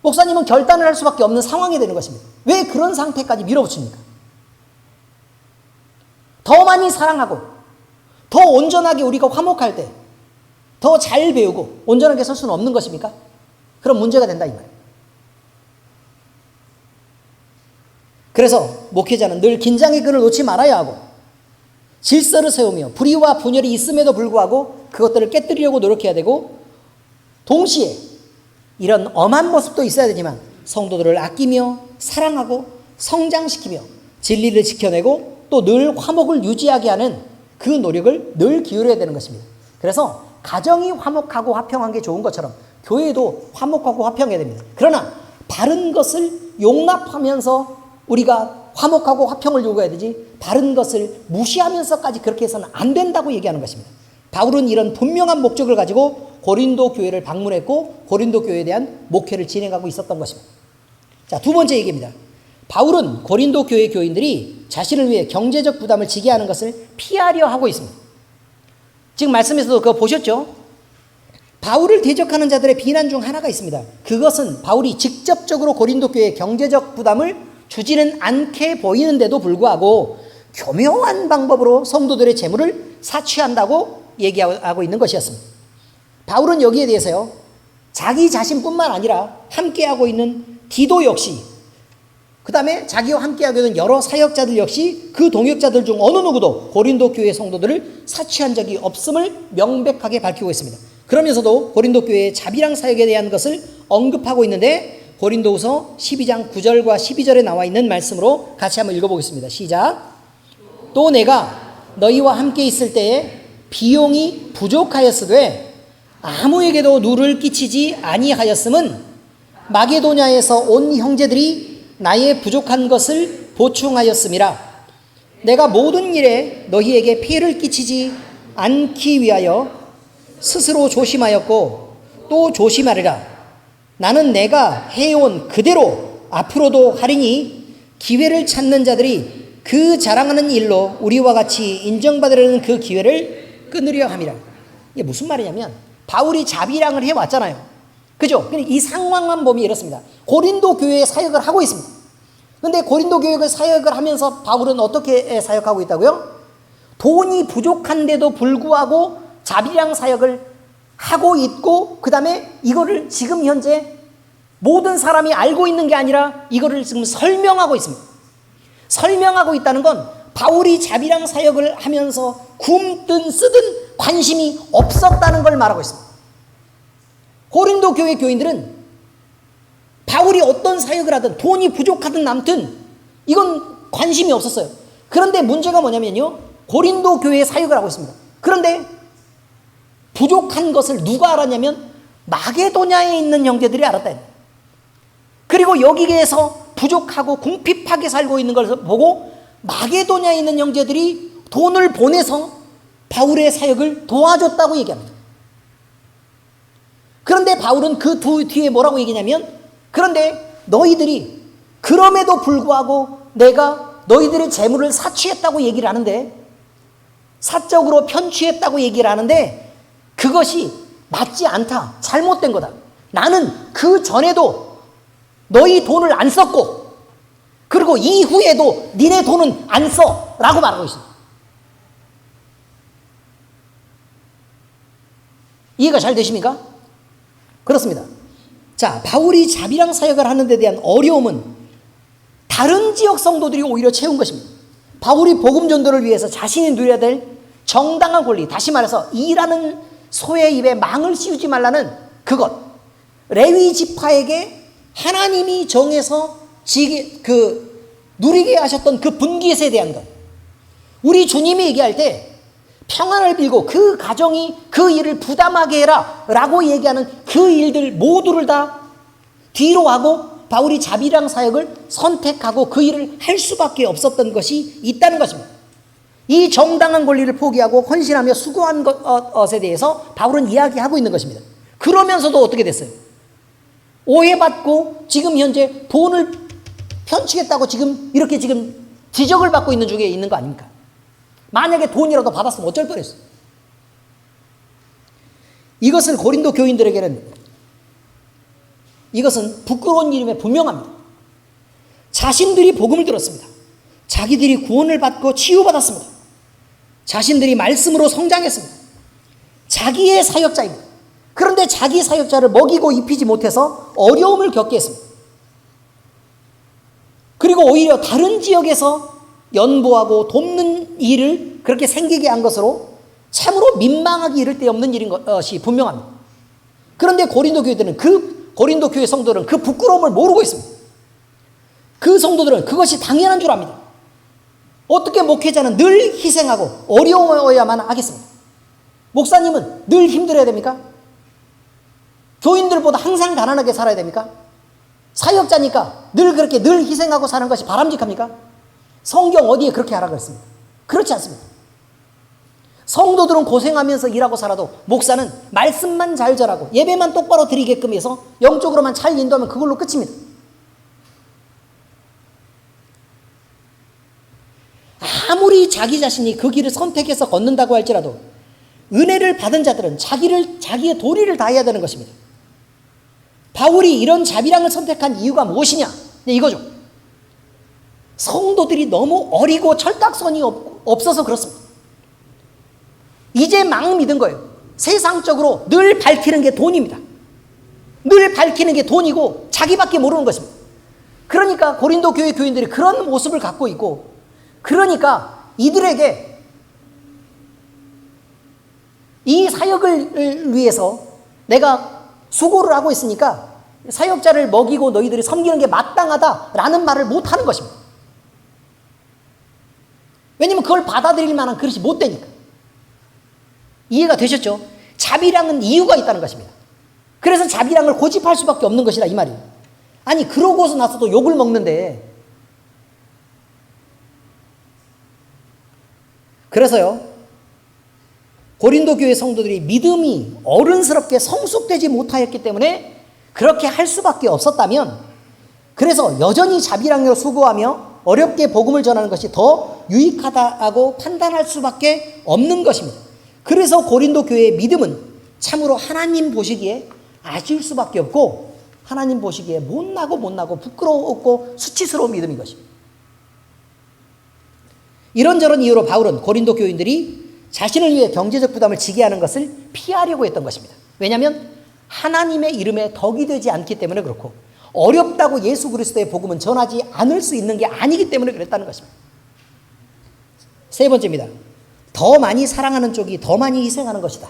A: 목사님은 결단을 할 수밖에 없는 상황이 되는 것입니다. 왜 그런 상태까지 밀어붙입니까? 더 많이 사랑하고 더 온전하게 우리가 화목할 때 더 잘 배우고 온전하게 설 수는 없는 것입니까? 그럼 문제가 된다 이 말이에요. 그래서 목회자는 늘 긴장의 끈을 놓지 말아야 하고 질서를 세우며 불의와 분열이 있음에도 불구하고 그것들을 깨뜨리려고 노력해야 되고 동시에 이런 엄한 모습도 있어야 되지만 성도들을 아끼며 사랑하고 성장시키며 진리를 지켜내고 또 늘 화목을 유지하게 하는 그 노력을 늘 기울여야 되는 것입니다. 그래서 가정이 화목하고 화평한 게 좋은 것처럼 교회도 화목하고 화평해야 됩니다. 그러나 바른 것을 용납하면서 우리가 화목하고 화평을 요구해야 되지 바른 것을 무시하면서까지 그렇게 해서는 안 된다고 얘기하는 것입니다. 바울은 이런 분명한 목적을 가지고 고린도 교회를 방문했고 고린도 교회에 대한 목회를 진행하고 있었던 것입니다. 자, 두 번째 얘기입니다. 바울은 고린도 교회 교인들이 자신을 위해 경제적 부담을 지게 하는 것을 피하려 하고 있습니다. 지금 말씀에서도 그거 보셨죠? 바울을 대적하는 자들의 비난 중 하나가 있습니다. 그것은 바울이 직접적으로 고린도 교회에 경제적 부담을 주지는 않게 보이는데도 불구하고 교묘한 방법으로 성도들의 재물을 사취한다고 얘기하고 있는 것이었습니다. 바울은 여기에 대해서요, 자기 자신뿐만 아니라 함께하고 있는 디도 역시, 그 다음에 자기와 함께하고 있는 여러 사역자들 역시 그 동역자들 중 어느 누구도 고린도 교회 성도들을 사취한 적이 없음을 명백하게 밝히고 있습니다. 그러면서도 고린도 교회의 자비랑 사역에 대한 것을 언급하고 있는데 고린도후서 12장 9절과 12절에 나와 있는 말씀으로 같이 한번 읽어보겠습니다. 시작. 또 내가 너희와 함께 있을 때에 비용이 부족하였으되 아무에게도 누를 끼치지 아니하였음은 마게도냐에서 온 형제들이 나의 부족한 것을 보충하였음이라. 내가 모든 일에 너희에게 피해를 끼치지 않기 위하여 스스로 조심하였고 또 조심하리라. 나는 내가 해온 그대로 앞으로도 하리니 기회를 찾는 자들이 그 자랑하는 일로 우리와 같이 인정받으려는 그 기회를 끊으려 함이라. 이게 무슨 말이냐면 바울이 자비랑을 해왔잖아요. 그죠? 이 상황만 보면 이렇습니다. 고린도 교회에 사역을 하고 있습니다. 그런데 고린도 교회를 사역을 하면서 바울은 어떻게 사역하고 있다고요? 돈이 부족한데도 불구하고 자비랑 사역을 하고 있고 그 다음에 이거를 지금 현재 모든 사람이 알고 있는 게 아니라 이거를 지금 설명하고 있습니다. 설명하고 있다는 건 바울이 자비랑 사역을 하면서 굶든 쓰든 관심이 없었다는 걸 말하고 있습니다. 고린도 교회 교인들은 바울이 어떤 사역을 하든 돈이 부족하든 남든 이건 관심이 없었어요. 그런데 문제가 뭐냐면요, 고린도 교회에 사역을 하고 있습니다. 그런데 부족한 것을 누가 알았냐면 마게도냐에 있는 형제들이 알았다. 그리고 여기에서 부족하고 궁핍하게 살고 있는 걸 보고 마게도냐에 있는 형제들이 돈을 보내서 바울의 사역을 도와줬다고 얘기합니다. 그런데 바울은 그 뒤에 뭐라고 얘기냐면, 그런데 너희들이 그럼에도 불구하고 내가 너희들의 재물을 사취했다고 얘기를 하는데, 사적으로 편취했다고 얘기를 하는데 그것이 맞지 않다, 잘못된 거다. 나는 그 전에도 너희 돈을 안 썼고 그리고 이후에도 니네 돈은 안 써 라고 말하고 있습니다. 이해가 잘 되십니까? 그렇습니다. 자, 바울이 자비랑 사역을 하는 데 대한 어려움은 다른 지역 성도들이 오히려 채운 것입니다. 바울이 복음 전도를 위해서 자신이 누려야 될 정당한 권리, 다시 말해서 일하는 소의 입에 망을 씌우지 말라는 그것, 레위 지파에게 하나님이 정해서 누리게 하셨던 그 분깃에 대한 것, 우리 주님이 얘기할 때 평안을 빌고 그 가정이 그 일을 부담하게 해라 라고 얘기하는 그 일들 모두를 다 뒤로 하고 바울이 자비랑 사역을 선택하고 그 일을 할 수밖에 없었던 것이 있다는 것입니다. 이 정당한 권리를 포기하고 헌신하며 수고한 것에 대해서 바울은 이야기하고 있는 것입니다. 그러면서도 어떻게 됐어요? 오해받고 지금 현재 돈을 편치겠다고 지금 이렇게 지금 지적을 받고 있는 중에 있는 거 아닙니까? 만약에 돈이라도 받았으면 어쩔 뻔했어. 이것을 고린도 교인들에게는 이것은 부끄러운 일임에 분명합니다. 자신들이 복음을 들었습니다. 자기들이 구원을 받고 치유받았습니다. 자신들이 말씀으로 성장했습니다. 자기의 사역자입니다. 그런데 자기 사역자를 먹이고 입히지 못해서 어려움을 겪게 했습니다. 그리고 오히려 다른 지역에서 연보하고 돕는 일을 그렇게 생기게 한 것으로 참으로 민망하기 이를 데 없는 일인 것이 분명합니다. 그런데 고린도 교회 성도들은 그 부끄러움을 모르고 있습니다. 그 성도들은 그것이 당연한 줄 압니다. 어떻게 목회자는 늘 희생하고 어려워야만 하겠습니까? 목사님은 늘 힘들어야 됩니까? 교인들보다 항상 가난하게 살아야 됩니까? 사역자니까 늘 희생하고 사는 것이 바람직합니까? 성경 어디에 그렇게 하라고 했습니까? 그렇지 않습니다. 성도들은 고생하면서 일하고 살아도 목사는 말씀만 잘 전하고 예배만 똑바로 드리게끔 해서 영적으로만 잘 인도하면 그걸로 끝입니다. 아무리 자기 자신이 그 길을 선택해서 걷는다고 할지라도 은혜를 받은 자들은 자기의 도리를 다해야 되는 것입니다. 바울이 이런 자비랑을 선택한 이유가 무엇이냐? 네, 이거죠. 성도들이 너무 어리고 철딱선이 없어서 그렇습니다. 이제 막 믿은 거예요. 세상적으로 늘 밝히는 게 돈입니다. 늘 밝히는 게 돈이고 자기밖에 모르는 것입니다. 그러니까 고린도 교회 교인들이 그런 모습을 갖고 있고, 그러니까 이들에게 이 사역을 위해서 내가 수고를 하고 있으니까 사역자를 먹이고 너희들이 섬기는 게 마땅하다라는 말을 못하는 것입니다. 왜냐하면 그걸 받아들일 만한 그릇이 못 되니까. 이해가 되셨죠? 자비랑은 이유가 있다는 것입니다. 그래서 자비랑을 고집할 수밖에 없는 것이다 이 말이에요. 아니 그러고서 나서도 욕을 먹는데. 그래서요, 고린도 교회 성도들이 믿음이 어른스럽게 성숙되지 못하였기 때문에 그렇게 할 수밖에 없었다면, 그래서 여전히 자비랑으로 수고하며 어렵게 복음을 전하는 것이 더 유익하다고 판단할 수밖에 없는 것입니다. 그래서 고린도 교회의 믿음은 참으로 하나님 보시기에 아쉬울 수밖에 없고, 하나님 보시기에 못나고 부끄러웠고 수치스러운 믿음인 것입니다. 이런저런 이유로 바울은 고린도 교인들이 자신을 위해 경제적 부담을 지게 하는 것을 피하려고 했던 것입니다. 왜냐하면 하나님의 이름에 덕이 되지 않기 때문에 그렇고, 어렵다고 예수 그리스도의 복음은 전하지 않을 수 있는 게 아니기 때문에 그랬다는 것입니다. 세 번째입니다. 더 많이 사랑하는 쪽이 더 많이 희생하는 것이다.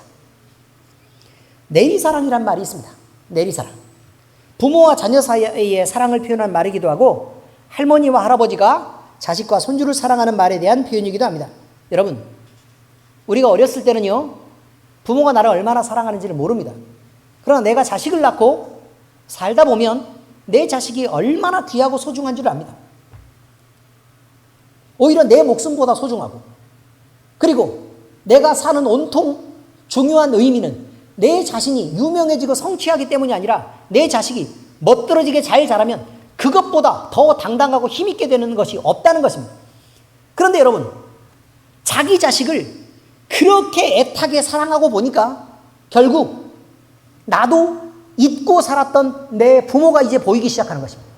A: 내리사랑이란 말이 있습니다. 내리사랑. 부모와 자녀 사이의 사랑을 표현한 말이기도 하고, 할머니와 할아버지가 자식과 손주를 사랑하는 말에 대한 표현이기도 합니다. 여러분, 우리가 어렸을 때는요, 부모가 나를 얼마나 사랑하는지를 모릅니다. 그러나 내가 자식을 낳고 살다 보면 내 자식이 얼마나 귀하고 소중한 줄 압니다. 오히려 내 목숨보다 소중하고, 그리고 내가 사는 온통 중요한 의미는 내 자신이 유명해지고 성취하기 때문이 아니라 내 자식이 멋들어지게 잘 자라면 그것보다 더 당당하고 힘있게 되는 것이 없다는 것입니다. 그런데 여러분, 자기 자식을 그렇게 애타게 사랑하고 보니까 결국 나도 잊고 살았던 내 부모가 이제 보이기 시작하는 것입니다.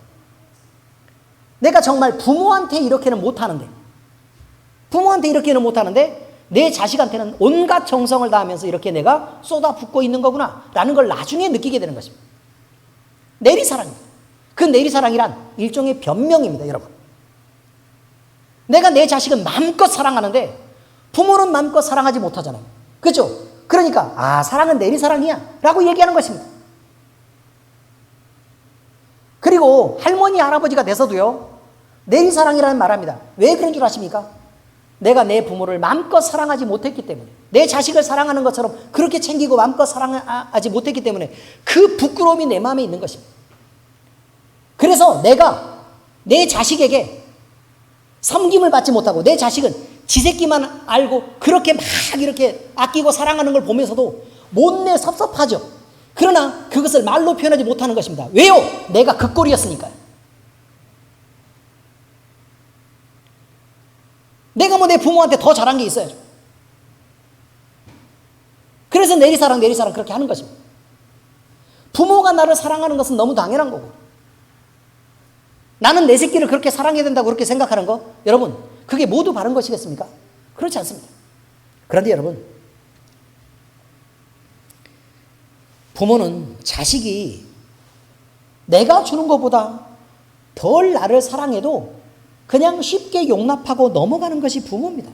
A: 내가 정말 부모한테 이렇게는 못하는데 내 자식한테는 온갖 정성을 다하면서 이렇게 내가 쏟아붓고 있는 거구나 라는 걸 나중에 느끼게 되는 것입니다. 내리사랑입니다. 그 내리사랑이란 일종의 변명입니다, 여러분. 내가 내 자식은 마음껏 사랑하는데 부모는 마음껏 사랑하지 못하잖아요. 그렇죠? 그러니까 사랑은 내리사랑이야 라고 얘기하는 것입니다. 그리고 할머니 할아버지가 돼서도요, 내리사랑이라는 말을 합니다. 왜 그런 줄 아십니까? 내가 내 부모를 마음껏 사랑하지 못했기 때문에, 내 자식을 사랑하는 것처럼 그렇게 챙기고 마음껏 사랑하지 못했기 때문에 그 부끄러움이 내 마음에 있는 것입니다. 그래서 내가 내 자식에게 섬김을 받지 못하고 내 자식은 지 새끼만 알고 그렇게 막 이렇게 아끼고 사랑하는 걸 보면서도 못내 섭섭하죠. 그러나 그것을 말로 표현하지 못하는 것입니다. 왜요? 내가 그 꼴이었으니까요. 내가 뭐 내 부모한테 더 잘한 게 있어야죠. 그래서 내리사랑 그렇게 하는 것입니다. 부모가 나를 사랑하는 것은 너무 당연한 거고, 나는 내 새끼를 그렇게 사랑해야 된다고 그렇게 생각하는 거, 여러분, 그게 모두 바른 것이겠습니까? 그렇지 않습니다. 그런데 여러분, 부모는 자식이 내가 주는 것보다 덜 나를 사랑해도 그냥 쉽게 용납하고 넘어가는 것이 부모입니다.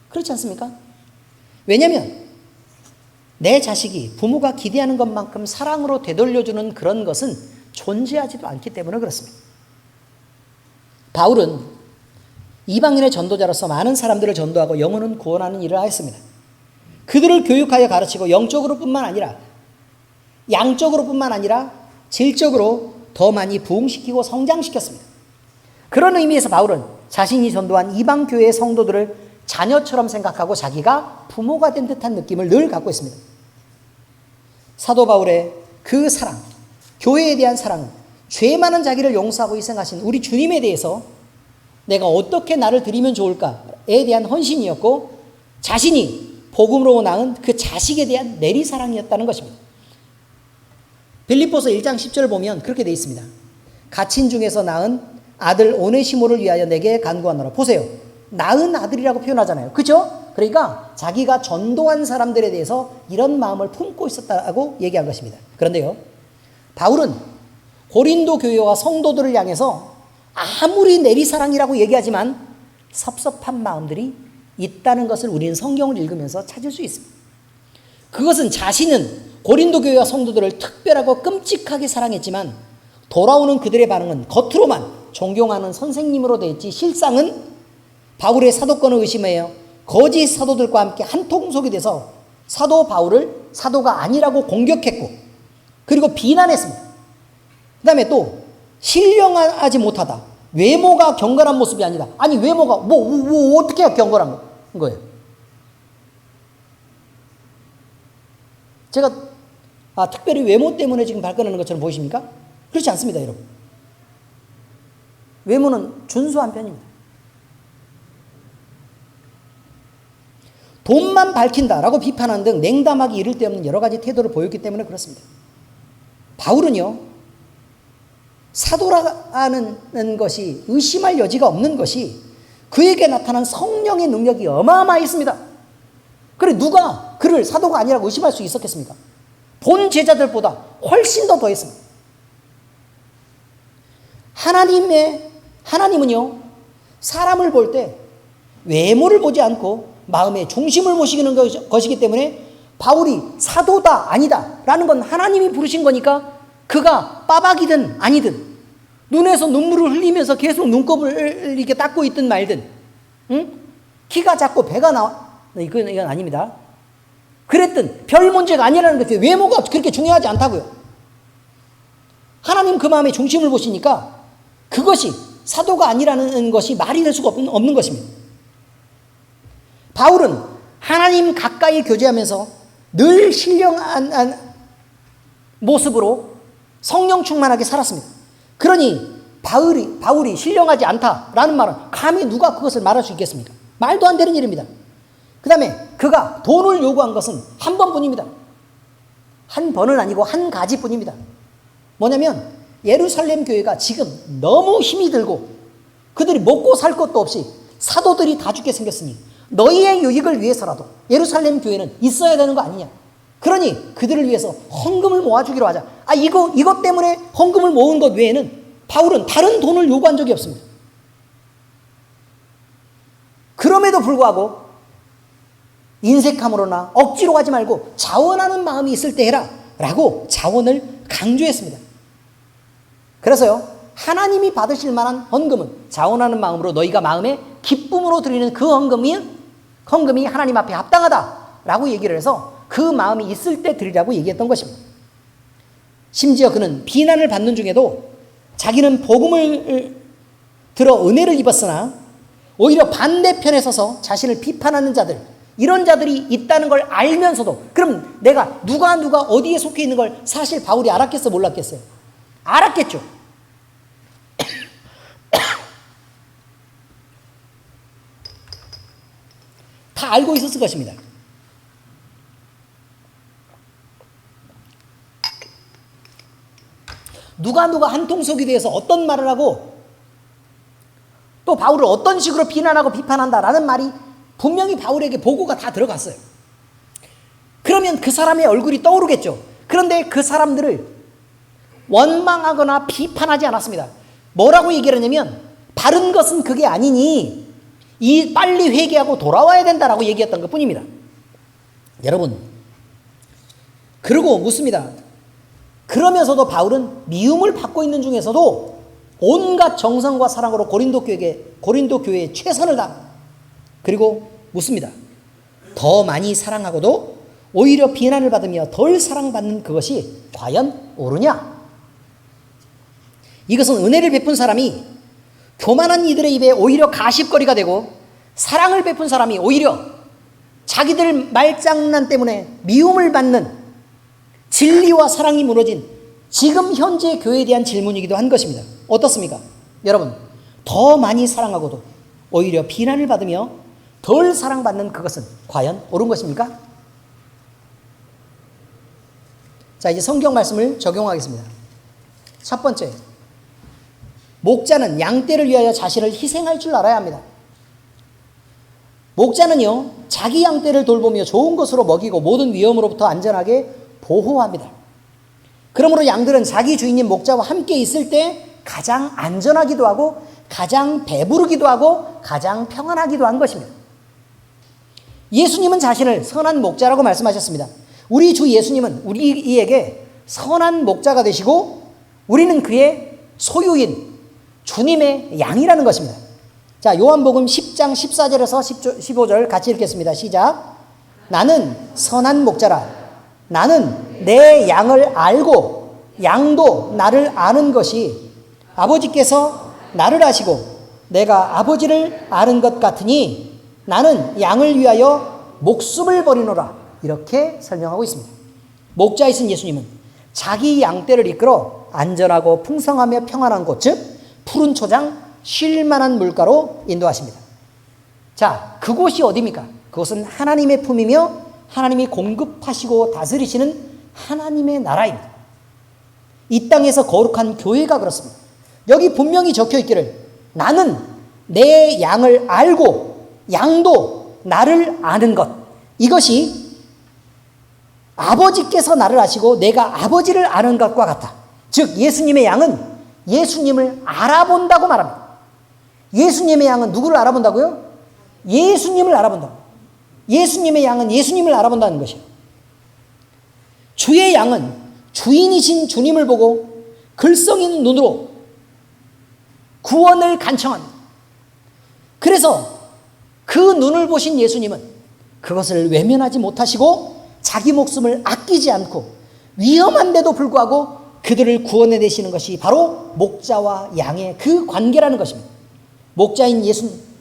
A: 그렇지 않습니까? 왜냐하면 내 자식이 부모가 기대하는 것만큼 사랑으로 되돌려주는 그런 것은 존재하지도 않기 때문에 그렇습니다. 바울은 이방인의 전도자로서 많은 사람들을 전도하고 영혼은 구원하는 일을 하였습니다. 그들을 교육하여 가르치고 영적으로뿐만 아니라 양적으로뿐만 아니라 질적으로 더 많이 부흥시키고 성장시켰습니다. 그런 의미에서 바울은 자신이 전도한 이방 교회의 성도들을 자녀처럼 생각하고 자기가 부모가 된 듯한 느낌을 늘 갖고 있습니다. 사도 바울의 그 사랑, 교회에 대한 사랑은 죄 많은 자기를 용서하고 희생하신 우리 주님에 대해서 내가 어떻게 나를 드리면 좋을까에 대한 헌신이었고, 자신이 복음으로 낳은 그 자식에 대한 내리사랑이었다는 것입니다. 빌립보서 1장 10절을 보면 그렇게 되어 있습니다. 갇힌 중에서 낳은 아들 오네시모를 위하여 내게 간구하노라. 보세요. 낳은 아들이라고 표현하잖아요. 그죠? 그러니까 자기가 전도한 사람들에 대해서 이런 마음을 품고 있었다고 얘기한 것입니다. 그런데요, 바울은 고린도 교회와 성도들을 향해서 아무리 내리사랑이라고 얘기하지만 섭섭한 마음들이 있다는 것을 우리는 성경을 읽으면서 찾을 수 있습니다. 그것은 자신은 고린도 교회와 성도들을 특별하고 끔찍하게 사랑했지만 돌아오는 그들의 반응은 겉으로만 존경하는 선생님으로 되어 있지, 실상은 바울의 사도권을 의심하여 거짓 사도들과 함께 한 통속이 돼서 사도 바울을 사도가 아니라고 공격했고, 그리고 비난했습니다. 그 다음에 또 신령하지 못하다, 외모가 경건한 모습이 아니다. 아니 외모가 뭐 어떻게 경건한 거예요? 제가 특별히 외모 때문에 지금 발끈하는 것처럼 보이십니까? 그렇지 않습니다, 여러분. 외모는 준수한 편입니다. 돈만 밝힌다라고 비판하는 등 냉담하기 이를 데 없는 여러 가지 태도를 보였기 때문에 그렇습니다. 바울은요, 사도라는 것이 의심할 여지가 없는 것이 그에게 나타난 성령의 능력이 어마어마했습니다. 그래 누가 그를 사도가 아니라고 의심할 수 있었겠습니까? 본 제자들보다 훨씬 더 더했습니다. 하나님은요, 사람을 볼 때 외모를 보지 않고 마음의 중심을 보시는 것이기 때문에 바울이 사도다 아니다 라는 건 하나님이 부르신 거니까, 그가 빠박이든 아니든 눈에서 눈물을 흘리면서 계속 눈곱을 이렇게 닦고 있든 말든, 키가 작고 배가 나와, 이건 아닙니다. 그랬든 별 문제가 아니라는 거죠. 외모가 그렇게 중요하지 않다고요. 하나님 그 마음의 중심을 보시니까 그것이 사도가 아니라는 것이 말이 될 수가 없는 것입니다. 바울은 하나님 가까이 교제하면서 늘 신령한 모습으로 성령 충만하게 살았습니다. 그러니 바울이 신령하지 않다라는 말은 감히 누가 그것을 말할 수 있겠습니까? 말도 안 되는 일입니다. 그 다음에 그가 돈을 요구한 것은 한 번뿐입니다. 한 번은 아니고 한 가지뿐입니다. 뭐냐면 예루살렘 교회가 지금 너무 힘이 들고 그들이 먹고 살 것도 없이 사도들이 다 죽게 생겼으니 너희의 유익을 위해서라도 예루살렘 교회는 있어야 되는 거 아니냐. 그러니 그들을 위해서 헌금을 모아주기로 하자. 이것 때문에 헌금을 모은 것 외에는 바울은 다른 돈을 요구한 적이 없습니다. 그럼에도 불구하고 인색함으로나 억지로 하지 말고 자원하는 마음이 있을 때 해라 라고 자원을 강조했습니다. 그래서요, 하나님이 받으실 만한 헌금은 자원하는 마음으로 너희가 마음에 기쁨으로 드리는 그 헌금이 하나님 앞에 합당하다라고 얘기를 해서 그 마음이 있을 때 드리라고 얘기했던 것입니다. 심지어 그는 비난을 받는 중에도 자기는 복음을 들어 은혜를 입었으나 오히려 반대편에 서서 자신을 비판하는 자들, 이런 자들이 있다는 걸 알면서도, 그럼 내가 누가 어디에 속해 있는 걸 사실 바울이 알았겠어 몰랐겠어요? 알았겠죠. 다 알고 있었을 것입니다. 누가 한통속이 되어서 어떤 말을 하고 또 바울을 어떤 식으로 비난하고 비판한다라는 말이 분명히 바울에게 보고가 다 들어갔어요. 그러면 그 사람의 얼굴이 떠오르겠죠. 그런데 그 사람들을 원망하거나 비판하지 않았습니다. 뭐라고 얘기를 하냐면 바른 것은 그게 아니니 빨리 회개하고 돌아와야 된다라고 얘기했던 것 뿐입니다. 여러분, 그러고 묻습니다. 그러면서도 바울은 미움을 받고 있는 중에서도 온갖 정성과 사랑으로 고린도 교회에 최선을 다 그리고 묻습니다. 더 많이 사랑하고도 오히려 비난을 받으며 덜 사랑받는 그것이 과연 옳으냐? 이것은 은혜를 베푼 사람이 교만한 이들의 입에 오히려 가십거리가 되고 사랑을 베푼 사람이 오히려 자기들 말장난 때문에 미움을 받는 진리와 사랑이 무너진 지금 현재 교회에 대한 질문이기도 한 것입니다. 어떻습니까? 여러분, 더 많이 사랑하고도 오히려 비난을 받으며 덜 사랑받는 그것은 과연 옳은 것입니까? 자, 이제 성경 말씀을 적용하겠습니다. 첫 번째, 목자는 양떼를 위하여 자신을 희생할 줄 알아야 합니다. 목자는요, 자기 양떼를 돌보며 좋은 것으로 먹이고 모든 위험으로부터 안전하게 보호합니다. 그러므로 양들은 자기 주인인 목자와 함께 있을 때 가장 안전하기도 하고 가장 배부르기도 하고 가장 평안하기도 한 것입니다. 예수님은 자신을 선한 목자라고 말씀하셨습니다. 우리 주 예수님은 우리에게 선한 목자가 되시고 우리는 그의 소유인 주님의 양이라는 것입니다. 자, 요한복음 10장 14절에서 15절 같이 읽겠습니다. 시작. 나는 선한 목자라. 나는 내 양을 알고 양도 나를 아는 것이 아버지께서 나를 아시고 내가 아버지를 아는 것 같으니 나는 양을 위하여 목숨을 버리노라. 이렇게 설명하고 있습니다. 목자이신 예수님은 자기 양떼를 이끌어 안전하고 풍성하며 평안한 곳, 즉 푸른 초장, 쉴만한 물가로 인도하십니다. 자, 그곳이 어디입니까? 그것은 하나님의 품이며 하나님이 공급하시고 다스리시는 하나님의 나라입니다. 이 땅에서 거룩한 교회가 그렇습니다. 여기 분명히 적혀 있기를 나는 내 양을 알고 양도 나를 아는 것, 이것이 아버지께서 나를 아시고 내가 아버지를 아는 것과 같다. 즉 예수님의 양은 예수님을 알아본다고 말합니다. 예수님의 양은 누구를 알아본다고요? 예수님을 알아본다고. 예수님의 양은 예수님을 알아본다는 것이에요. 주의 양은 주인이신 주님을 보고 글썽 있는 눈으로 구원을 간청합니다. 그래서 그 눈을 보신 예수님은 그것을 외면하지 못하시고 자기 목숨을 아끼지 않고 위험한데도 불구하고 그들을 구원해 내시는 것이 바로 목자와 양의 그 관계라는 것입니다.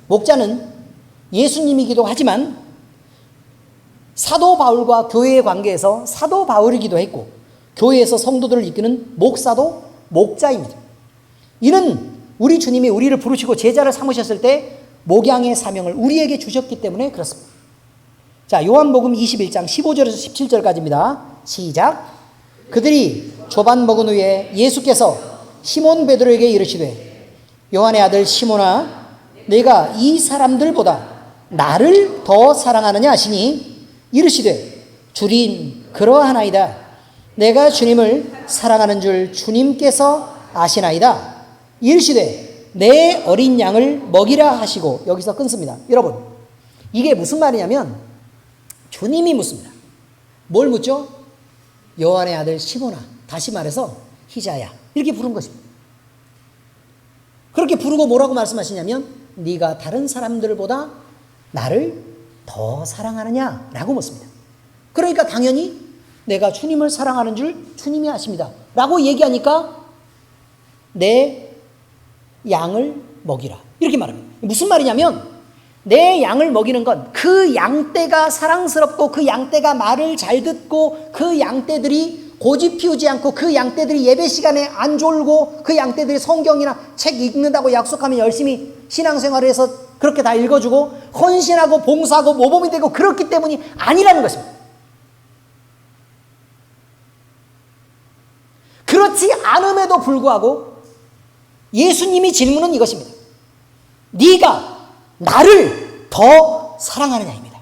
A: 목자는 예수님이기도 하지만 사도 바울과 교회의 관계에서 사도 바울이기도 했고 교회에서 성도들을 이끄는 목사도 목자입니다. 이는 우리 주님이 우리를 부르시고 제자를 삼으셨을 때 목양의 사명을 우리에게 주셨기 때문에 그렇습니다. 자, 요한복음 21장 15절에서 17절까지입니다. 시작. 그들이 조반 먹은 후에 예수께서 시몬 베드로에게 이르시되 요한의 아들 시몬아 내가 이 사람들보다 나를 더 사랑하느냐 하시니 이르시되 주님 그러하나이다. 내가 주님을 사랑하는 줄 주님께서 아시나이다. 이르시되 내 어린 양을 먹이라 하시고 여기서 끊습니다. 여러분, 이게 무슨 말이냐면 주님이 묻습니다. 뭘 묻죠? 요한의 아들 시몬아, 다시 말해서 희자야, 이렇게 부른 것입니다. 그렇게 부르고 뭐라고 말씀하시냐면 네가 다른 사람들보다 나를 더 사랑하느냐 라고 묻습니다. 그러니까 당연히 내가 주님을 사랑하는 줄 주님이 아십니다 라고 얘기하니까 내 양을 먹이라 이렇게 말합니다. 무슨 말이냐면 내 양을 먹이는 건 그 양떼가 사랑스럽고 그 양떼가 말을 잘 듣고 그 양떼들이 고집 피우지 않고 그 양떼들이 예배 시간에 안 졸고 그 양떼들이 성경이나 책 읽는다고 약속하면 열심히 신앙생활을 해서 그렇게 다 읽어주고 헌신하고 봉사하고 모범이 되고 그렇기 때문이 아니라는 것입니다. 그렇지 않음에도 불구하고 예수님이 질문은 이것입니다. 네가 나를 더 사랑하느냐입니다.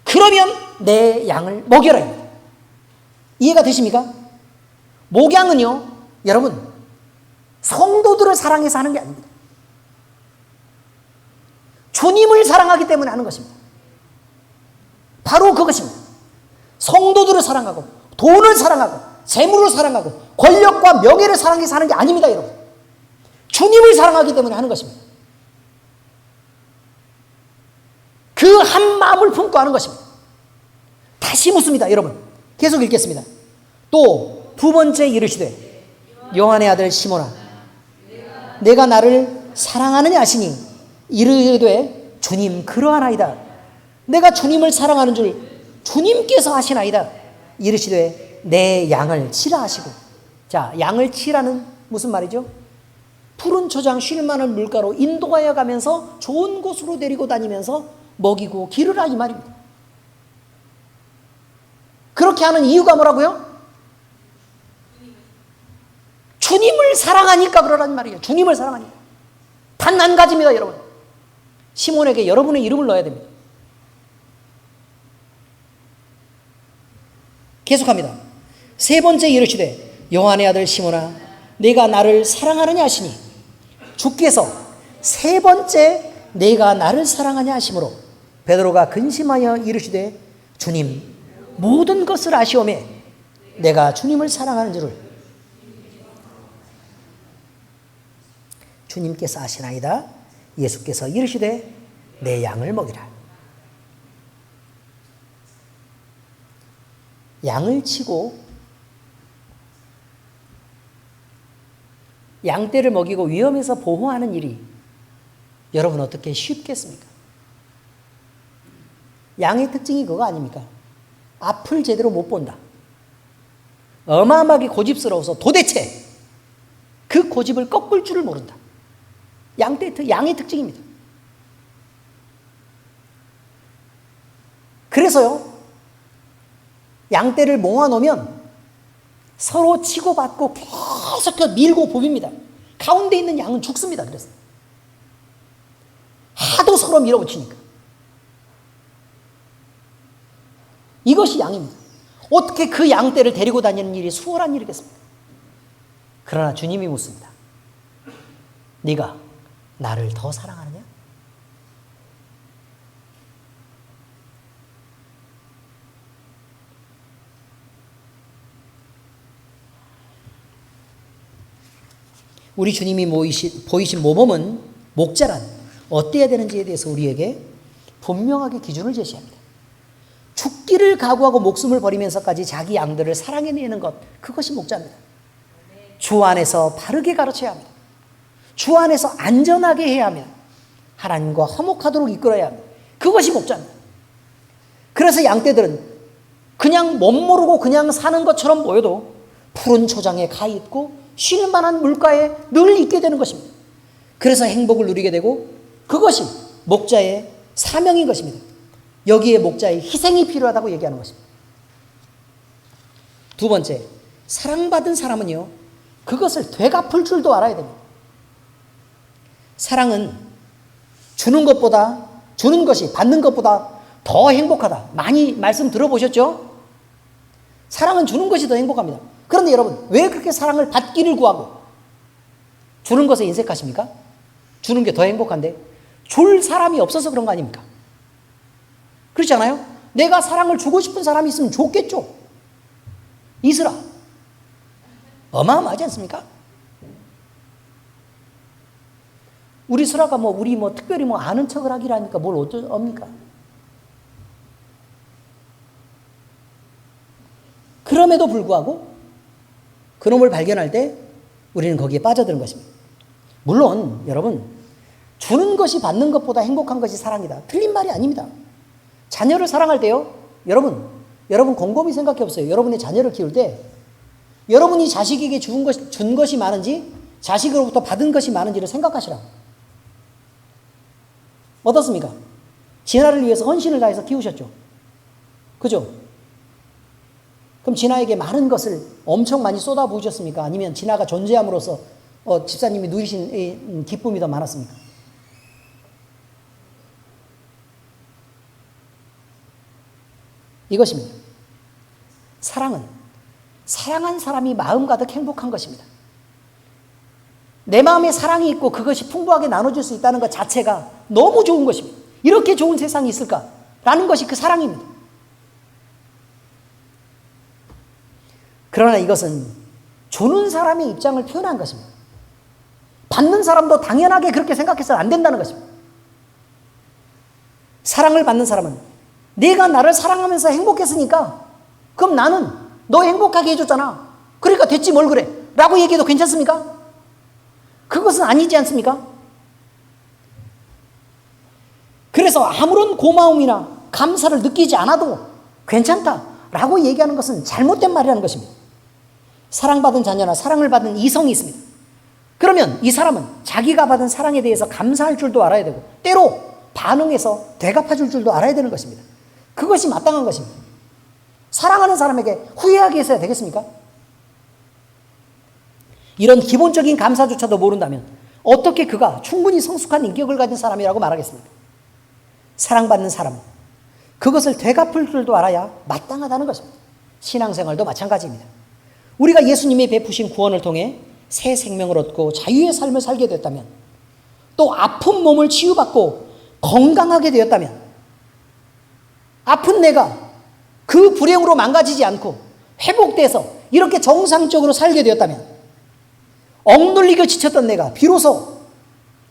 A: 그러면 내 양을 먹여라입니다. 이해가 되십니까? 목양은요, 여러분, 성도들을 사랑해서 하는 게 아닙니다. 주님을 사랑하기 때문에 하는 것입니다. 바로 그것입니다. 성도들을 사랑하고 돈을 사랑하고 재물을 사랑하고 권력과 명예를 사랑해서 하는 게 아닙니다, 여러분. 주님을 사랑하기 때문에 하는 것입니다. 그 한 마음을 품고 하는 것입니다. 다시 묻습니다, 여러분. 계속 읽겠습니다. 또 두 번째 이르시되 요한의 아들 시몬아 내가 나를 사랑하느냐 하시니 이르되 주님 그러하나이다. 내가 주님을 사랑하는 줄 주님께서 하시나이다. 이르시되 내 양을 치라 하시고. 자, 양을 치라는 무슨 말이죠? 푸른 초장 쉴 만한 물가로 인도하여 가면서 좋은 곳으로 데리고 다니면서 먹이고 기르라 이 말입니다. 그렇게 하는 이유가 뭐라고요? 주님을 사랑하니까 그러란 말이에요. 주님을 사랑하니까. 단 한 가지입니다, 여러분. 시몬에게 여러분의 이름을 넣어야 됩니다. 계속합니다. 세 번째 이르시되 요한의 아들 시몬아 내가 나를 사랑하느냐 하시니 주께서 세 번째 내가 나를 사랑하냐 하심으로 베드로가 근심하여 이르시되 주님 모든 것을 아시오매 내가 주님을 사랑하는 줄을 주님께서 아시나이다. 예수께서 이르시되 내 양을 먹이라. 양을 치고 양떼를 먹이고 위험에서 보호하는 일이 여러분 어떻게 쉽겠습니까? 양의 특징이 그거 아닙니까? 앞을 제대로 못 본다. 어마어마하게 고집스러워서 도대체 그 고집을 꺾을 줄을 모른다. 양의 특징입니다. 그래서요, 양떼를 모아놓으면 서로 치고받고 계속 밀고 보빕니다. 가운데 있는 양은 죽습니다. 그래서 하도 서로 밀어붙이니까. 이것이 양입니다. 어떻게 그 양떼를 데리고 다니는 일이 수월한 일이겠습니까? 그러나 주님이 묻습니다. 네가 나를 더 사랑하느냐? 우리 주님이 보이신 모범은 목자란 어때야 되는지에 대해서 우리에게 분명하게 기준을 제시합니다. 죽기를 각오하고 목숨을 버리면서까지 자기 양들을 사랑해내는 것, 그것이 목자입니다. 주 안에서 바르게 가르쳐야 합니다. 주 안에서 안전하게 해야 합니다. 하나님과 화목하도록 이끌어야 합니다. 그것이 목자입니다. 그래서 양떼들은 그냥 멋모르고 그냥 사는 것처럼 보여도 푸른 초장에 가 있고 쉴 만한 물가에 늘 있게 되는 것입니다. 그래서 행복을 누리게 되고 그것이 목자의 사명인 것입니다. 여기에 목자의 희생이 필요하다고 얘기하는 것입니다. 두 번째, 사랑받은 사람은요, 그것을 되갚을 줄도 알아야 됩니다. 사랑은 주는 것이 받는 것보다 더 행복하다. 많이 말씀 들어보셨죠? 사랑은 주는 것이 더 행복합니다. 그런데 여러분, 왜 그렇게 사랑을 받기를 구하고 주는 것에 인색하십니까? 주는 게 더 행복한데 줄 사람이 없어서 그런 거 아닙니까? 그렇지 않아요? 내가 사랑을 주고 싶은 사람이 있으면 좋겠죠. 이슬아, 어마어마하지 않습니까? 우리 슬아가 우리 특별히 아는 척을 하기를 하니까 뭘 어쩝니까? 그럼에도 불구하고 그놈을 발견할 때 우리는 거기에 빠져드는 것입니다. 물론 여러분, 주는 것이 받는 것보다 행복한 것이 사랑이다. 틀린 말이 아닙니다. 자녀를 사랑할 때요, 여러분 곰곰이 생각해 보세요. 여러분의 자녀를 키울 때 여러분이 자식에게 준 것이 많은지 자식으로부터 받은 것이 많은지를 생각하시라. 어떻습니까? 진아를 위해서 헌신을 다해서 키우셨죠. 그죠? 그럼 진아에게 많은 것을 엄청 많이 쏟아부으셨습니까? 아니면 진아가 존재함으로써 집사님이 누리신 기쁨이 더 많았습니까? 이것입니다. 사랑은 사랑한 사람이 마음 가득 행복한 것입니다. 내 마음에 사랑이 있고 그것이 풍부하게 나눠질 수 있다는 것 자체가 너무 좋은 것입니다. 이렇게 좋은 세상이 있을까라는 것이 그 사랑입니다. 그러나 이것은 주는 사람의 입장을 표현한 것입니다. 받는 사람도 당연하게 그렇게 생각해서는 안 된다는 것입니다. 사랑을 받는 사람은 내가 나를 사랑하면서 행복했으니까 그럼 나는 너 행복하게 해줬잖아. 그러니까 됐지 뭘 그래 라고 얘기해도 괜찮습니까? 그것은 아니지 않습니까? 그래서 아무런 고마움이나 감사를 느끼지 않아도 괜찮다라고 얘기하는 것은 잘못된 말이라는 것입니다. 사랑받은 자녀나 사랑을 받은 이성이 있습니다. 그러면 이 사람은 자기가 받은 사랑에 대해서 감사할 줄도 알아야 되고 때로 반응해서 되갚아줄 줄도 알아야 되는 것입니다. 그것이 마땅한 것입니다. 사랑하는 사람에게 후회하게 해서야 되겠습니까? 이런 기본적인 감사조차도 모른다면 어떻게 그가 충분히 성숙한 인격을 가진 사람이라고 말하겠습니까? 사랑받는 사람은 그것을 되갚을 줄도 알아야 마땅하다는 것입니다. 신앙생활도 마찬가지입니다. 우리가 예수님이 베푸신 구원을 통해 새 생명을 얻고 자유의 삶을 살게 됐다면, 또 아픈 몸을 치유받고 건강하게 되었다면, 아픈 내가 그 불행으로 망가지지 않고 회복돼서 이렇게 정상적으로 살게 되었다면, 억눌리고 지쳤던 내가 비로소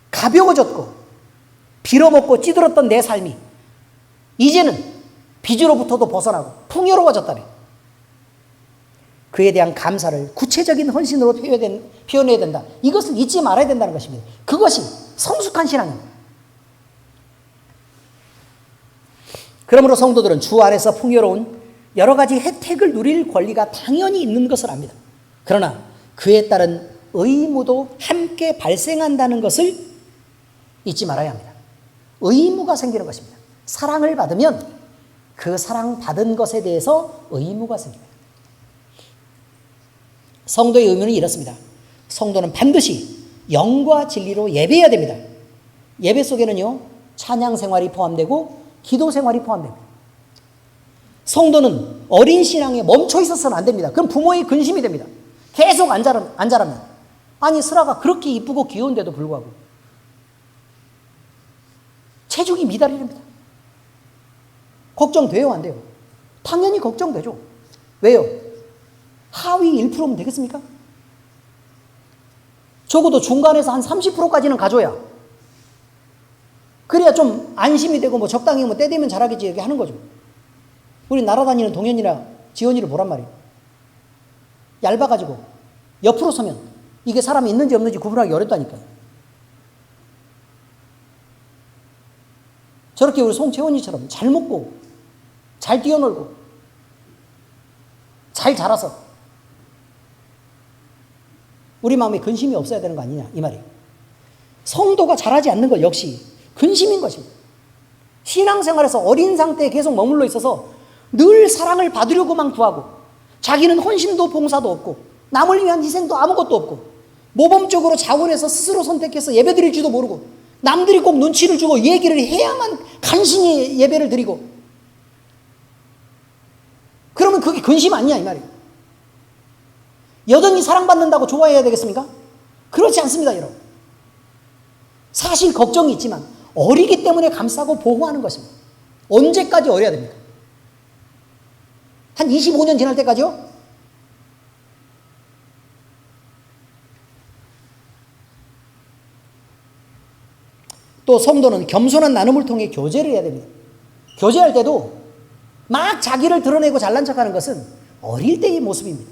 A: 가벼워졌고 빌어먹고 찌들었던 내 삶이 이제는 빚으로부터도 벗어나고 풍요로워졌다면 그에 대한 감사를 구체적인 헌신으로 표현해야 된다. 이것을 잊지 말아야 된다는 것입니다. 그것이 성숙한 신앙입니다. 그러므로 성도들은 주 안에서 풍요로운 여러 가지 혜택을 누릴 권리가 당연히 있는 것을 압니다. 그러나 그에 따른 의무도 함께 발생한다는 것을 잊지 말아야 합니다. 의무가 생기는 것입니다. 사랑을 받으면 그 사랑받은 것에 대해서 의무가 생깁니다. 성도의 의무는 이렇습니다. 성도는 반드시 영과 진리로 예배해야 됩니다. 예배 속에는요, 찬양 생활이 포함되고 기도 생활이 포함됩니다. 성도는 어린 신앙에 멈춰 있어서는 안 됩니다. 그럼 부모의 근심이 됩니다. 계속 안 자라면. 아니, 슬아가 그렇게 이쁘고 귀여운데도 불구하고 체중이 미달이랍니다. 걱정돼요, 안 돼요? 당연히 걱정되죠. 왜요? 하위 1%면 되겠습니까? 적어도 중간에서 한 30%까지는 가져야, 그래야 좀 안심이 되고 뭐 적당히 뭐 때 되면 잘하겠지 이렇게 하는 거죠. 우리 날아다니는 동현이나 지원이를 보란 말이에요. 얇아가지고 옆으로 서면 이게 사람이 있는지 없는지 구분하기 어렵다니까요. 저렇게 우리 송채원이처럼 잘 먹고 잘 뛰어놀고 잘 자라서 우리 마음에 근심이 없어야 되는 거 아니냐 이 말이에요. 성도가 자라지 않는 것 역시 근심인 것입니다. 신앙생활에서 어린 상태에 계속 머물러 있어서 늘 사랑을 받으려고만 구하고 자기는 헌신도 봉사도 없고 남을 위한 희생도 아무것도 없고 모범적으로 자원해서 스스로 선택해서 예배드릴 줄도 모르고 남들이 꼭 눈치를 주고 얘기를 해야만 간신히 예배를 드리고, 그러면 그게 근심 아니냐 이 말이에요. 여전히 사랑받는다고 좋아해야 되겠습니까? 그렇지 않습니다, 여러분. 사실 걱정이 있지만 어리기 때문에 감싸고 보호하는 것입니다. 언제까지 어려야 됩니까? 한 25년 지날 때까지요? 또 성도는 겸손한 나눔을 통해 교제를 해야 됩니다. 교제할 때도 막 자기를 드러내고 잘난 척하는 것은 어릴 때의 모습입니다.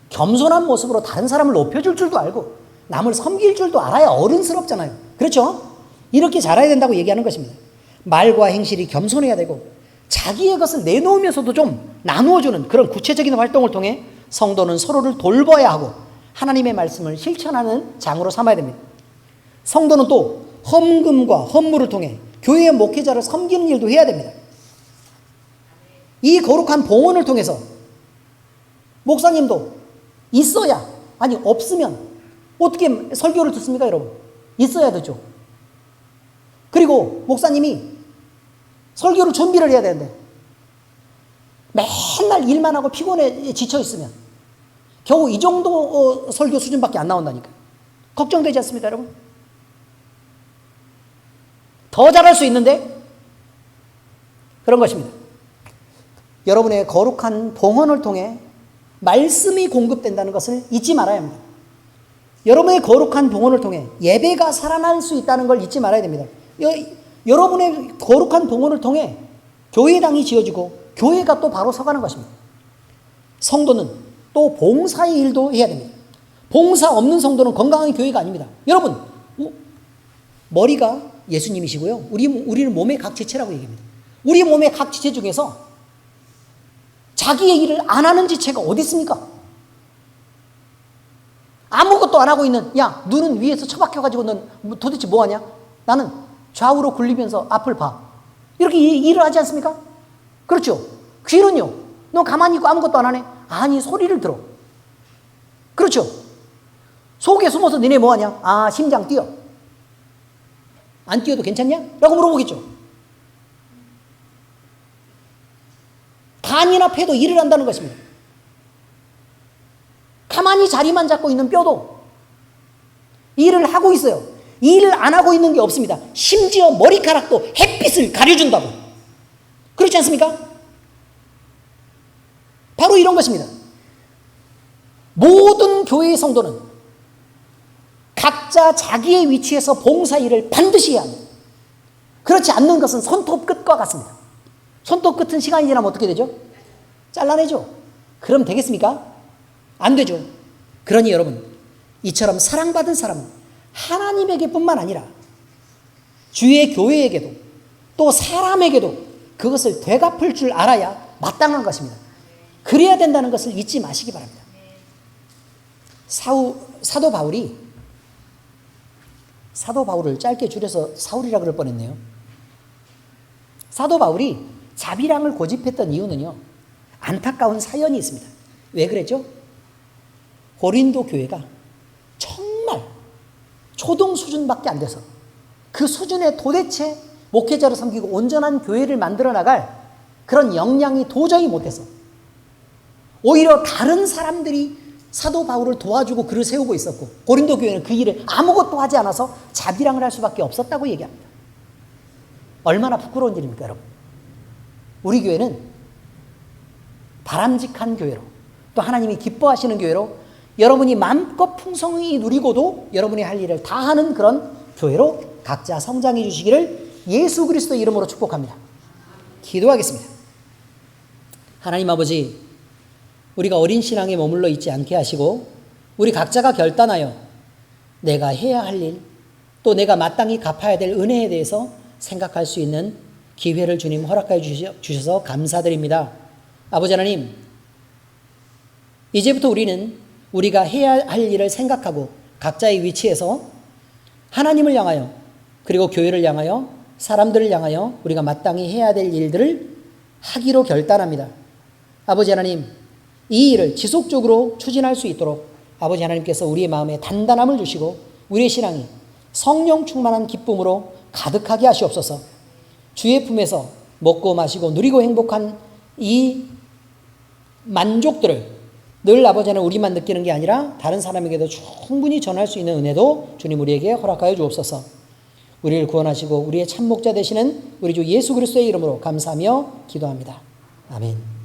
A: 겸손한 모습으로 다른 사람을 높여줄 줄도 알고 남을 섬길 줄도 알아야 어른스럽잖아요. 그렇죠? 이렇게 자라야 된다고 얘기하는 것입니다. 말과 행실이 겸손해야 되고 자기의 것을 내놓으면서도 좀 나누어주는 그런 구체적인 활동을 통해 성도는 서로를 돌봐야 하고 하나님의 말씀을 실천하는 장으로 삼아야 됩니다. 성도는 또 헌금과 헌물을 통해 교회의 목회자를 섬기는 일도 해야 됩니다. 이 거룩한 봉헌을 통해서 목사님도 있어야, 아니 없으면 어떻게 설교를 듣습니까, 여러분? 있어야 되죠. 그리고 목사님이 설교를 준비를 해야 되는데 맨날 일만 하고 피곤해 지쳐 있으면 겨우 이 정도 설교 수준밖에 안 나온다니까. 걱정되지 않습니까, 여러분? 더 잘할 수 있는데 그런 것입니다. 여러분의 거룩한 봉헌을 통해 말씀이 공급된다는 것을 잊지 말아야 합니다. 여러분의 거룩한 봉헌을 통해 예배가 살아날 수 있다는 걸 잊지 말아야 됩니다. 여러분의 거룩한 봉헌을 통해 교회당이 지어지고 교회가 또 바로 서가는 것입니다. 성도는 또 봉사의 일도 해야 됩니다. 봉사 없는 성도는 건강한 교회가 아닙니다. 여러분, 머리가 예수님이시고요. 우리는 몸의 각 지체라고 얘기합니다. 우리 몸의 각 지체 중에서 자기의 일을 안 하는 지체가 어디 있습니까? 아무것도 안 하고 있는, 야, 눈은 위에서 처박혀가지고 넌 도대체 뭐 하냐? 나는 좌우로 굴리면서 앞을 봐. 이렇게 일을 하지 않습니까? 그렇죠. 귀는요, 너 가만히 있고 아무것도 안 하네? 아니, 소리를 들어. 그렇죠. 속에 숨어서 너네 뭐 하냐? 아, 심장 뛰어. 안 뛰어도 괜찮냐? 라고 물어보겠죠. 간이나 폐도 일을 한다는 것입니다. 가만히 자리만 잡고 있는 뼈도 일을 하고 있어요. 일을 안 하고 있는 게 없습니다. 심지어 머리카락도 햇빛을 가려준다고. 그렇지 않습니까? 바로 이런 것입니다. 모든 교회의 성도는 각자 자기의 위치에서 봉사일을 반드시 해야 합니다. 그렇지 않는 것은 손톱 끝과 같습니다. 손톱 끝은 시간이 지나면 어떻게 되죠? 잘라내죠. 그럼 되겠습니까? 안 되죠. 그러니 여러분, 이처럼 사랑받은 사람은 하나님에게 뿐만 아니라 주의 교회에게도 또 사람에게도 그것을 되갚을 줄 알아야 마땅한 것입니다. 그래야 된다는 것을 잊지 마시기 바랍니다. 사도 바울을 짧게 줄여서 사울이라 그럴 뻔했네요. 사도 바울이 자비랑을 고집했던 이유는요, 안타까운 사연이 있습니다. 왜 그랬죠? 고린도 교회가 정말 초등 수준밖에 안 돼서 그 수준에 도대체 목회자를 섬기고 온전한 교회를 만들어 나갈 그런 역량이 도저히 못해서 오히려 다른 사람들이 사도 바울을 도와주고 글을 세우고 있었고 고린도 교회는 그 일을 아무것도 하지 않아서 자비랑을 할 수밖에 없었다고 얘기합니다. 얼마나 부끄러운 일입니까, 여러분? 우리 교회는 바람직한 교회로 또 하나님이 기뻐하시는 교회로 여러분이 마음껏 풍성히 누리고도 여러분이 할 일을 다 하는 그런 교회로 각자 성장해 주시기를 예수 그리스도의 이름으로 축복합니다. 기도하겠습니다. 하나님 아버지, 우리가 어린 신앙에 머물러 있지 않게 하시고 우리 각자가 결단하여 내가 해야 할 일, 또 내가 마땅히 갚아야 될 은혜에 대해서 생각할 수 있는 기회를 주님 허락하여 주셔서 감사드립니다. 아버지 하나님, 이제부터 우리는 우리가 해야 할 일을 생각하고 각자의 위치에서 하나님을 향하여 그리고 교회를 향하여 사람들을 향하여 우리가 마땅히 해야 될 일들을 하기로 결단합니다. 아버지 하나님, 이 일을 지속적으로 추진할 수 있도록 아버지 하나님께서 우리의 마음에 단단함을 주시고 우리의 신앙이 성령 충만한 기쁨으로 가득하게 하시옵소서. 주의 품에서 먹고 마시고 누리고 행복한 이 만족들을 늘 아버지 하나님 우리만 느끼는 게 아니라 다른 사람에게도 충분히 전할 수 있는 은혜도 주님 우리에게 허락하여 주옵소서. 우리를 구원하시고 우리의 참목자 되시는 우리 주 예수 그리스도의 이름으로 감사하며 기도합니다. 아멘.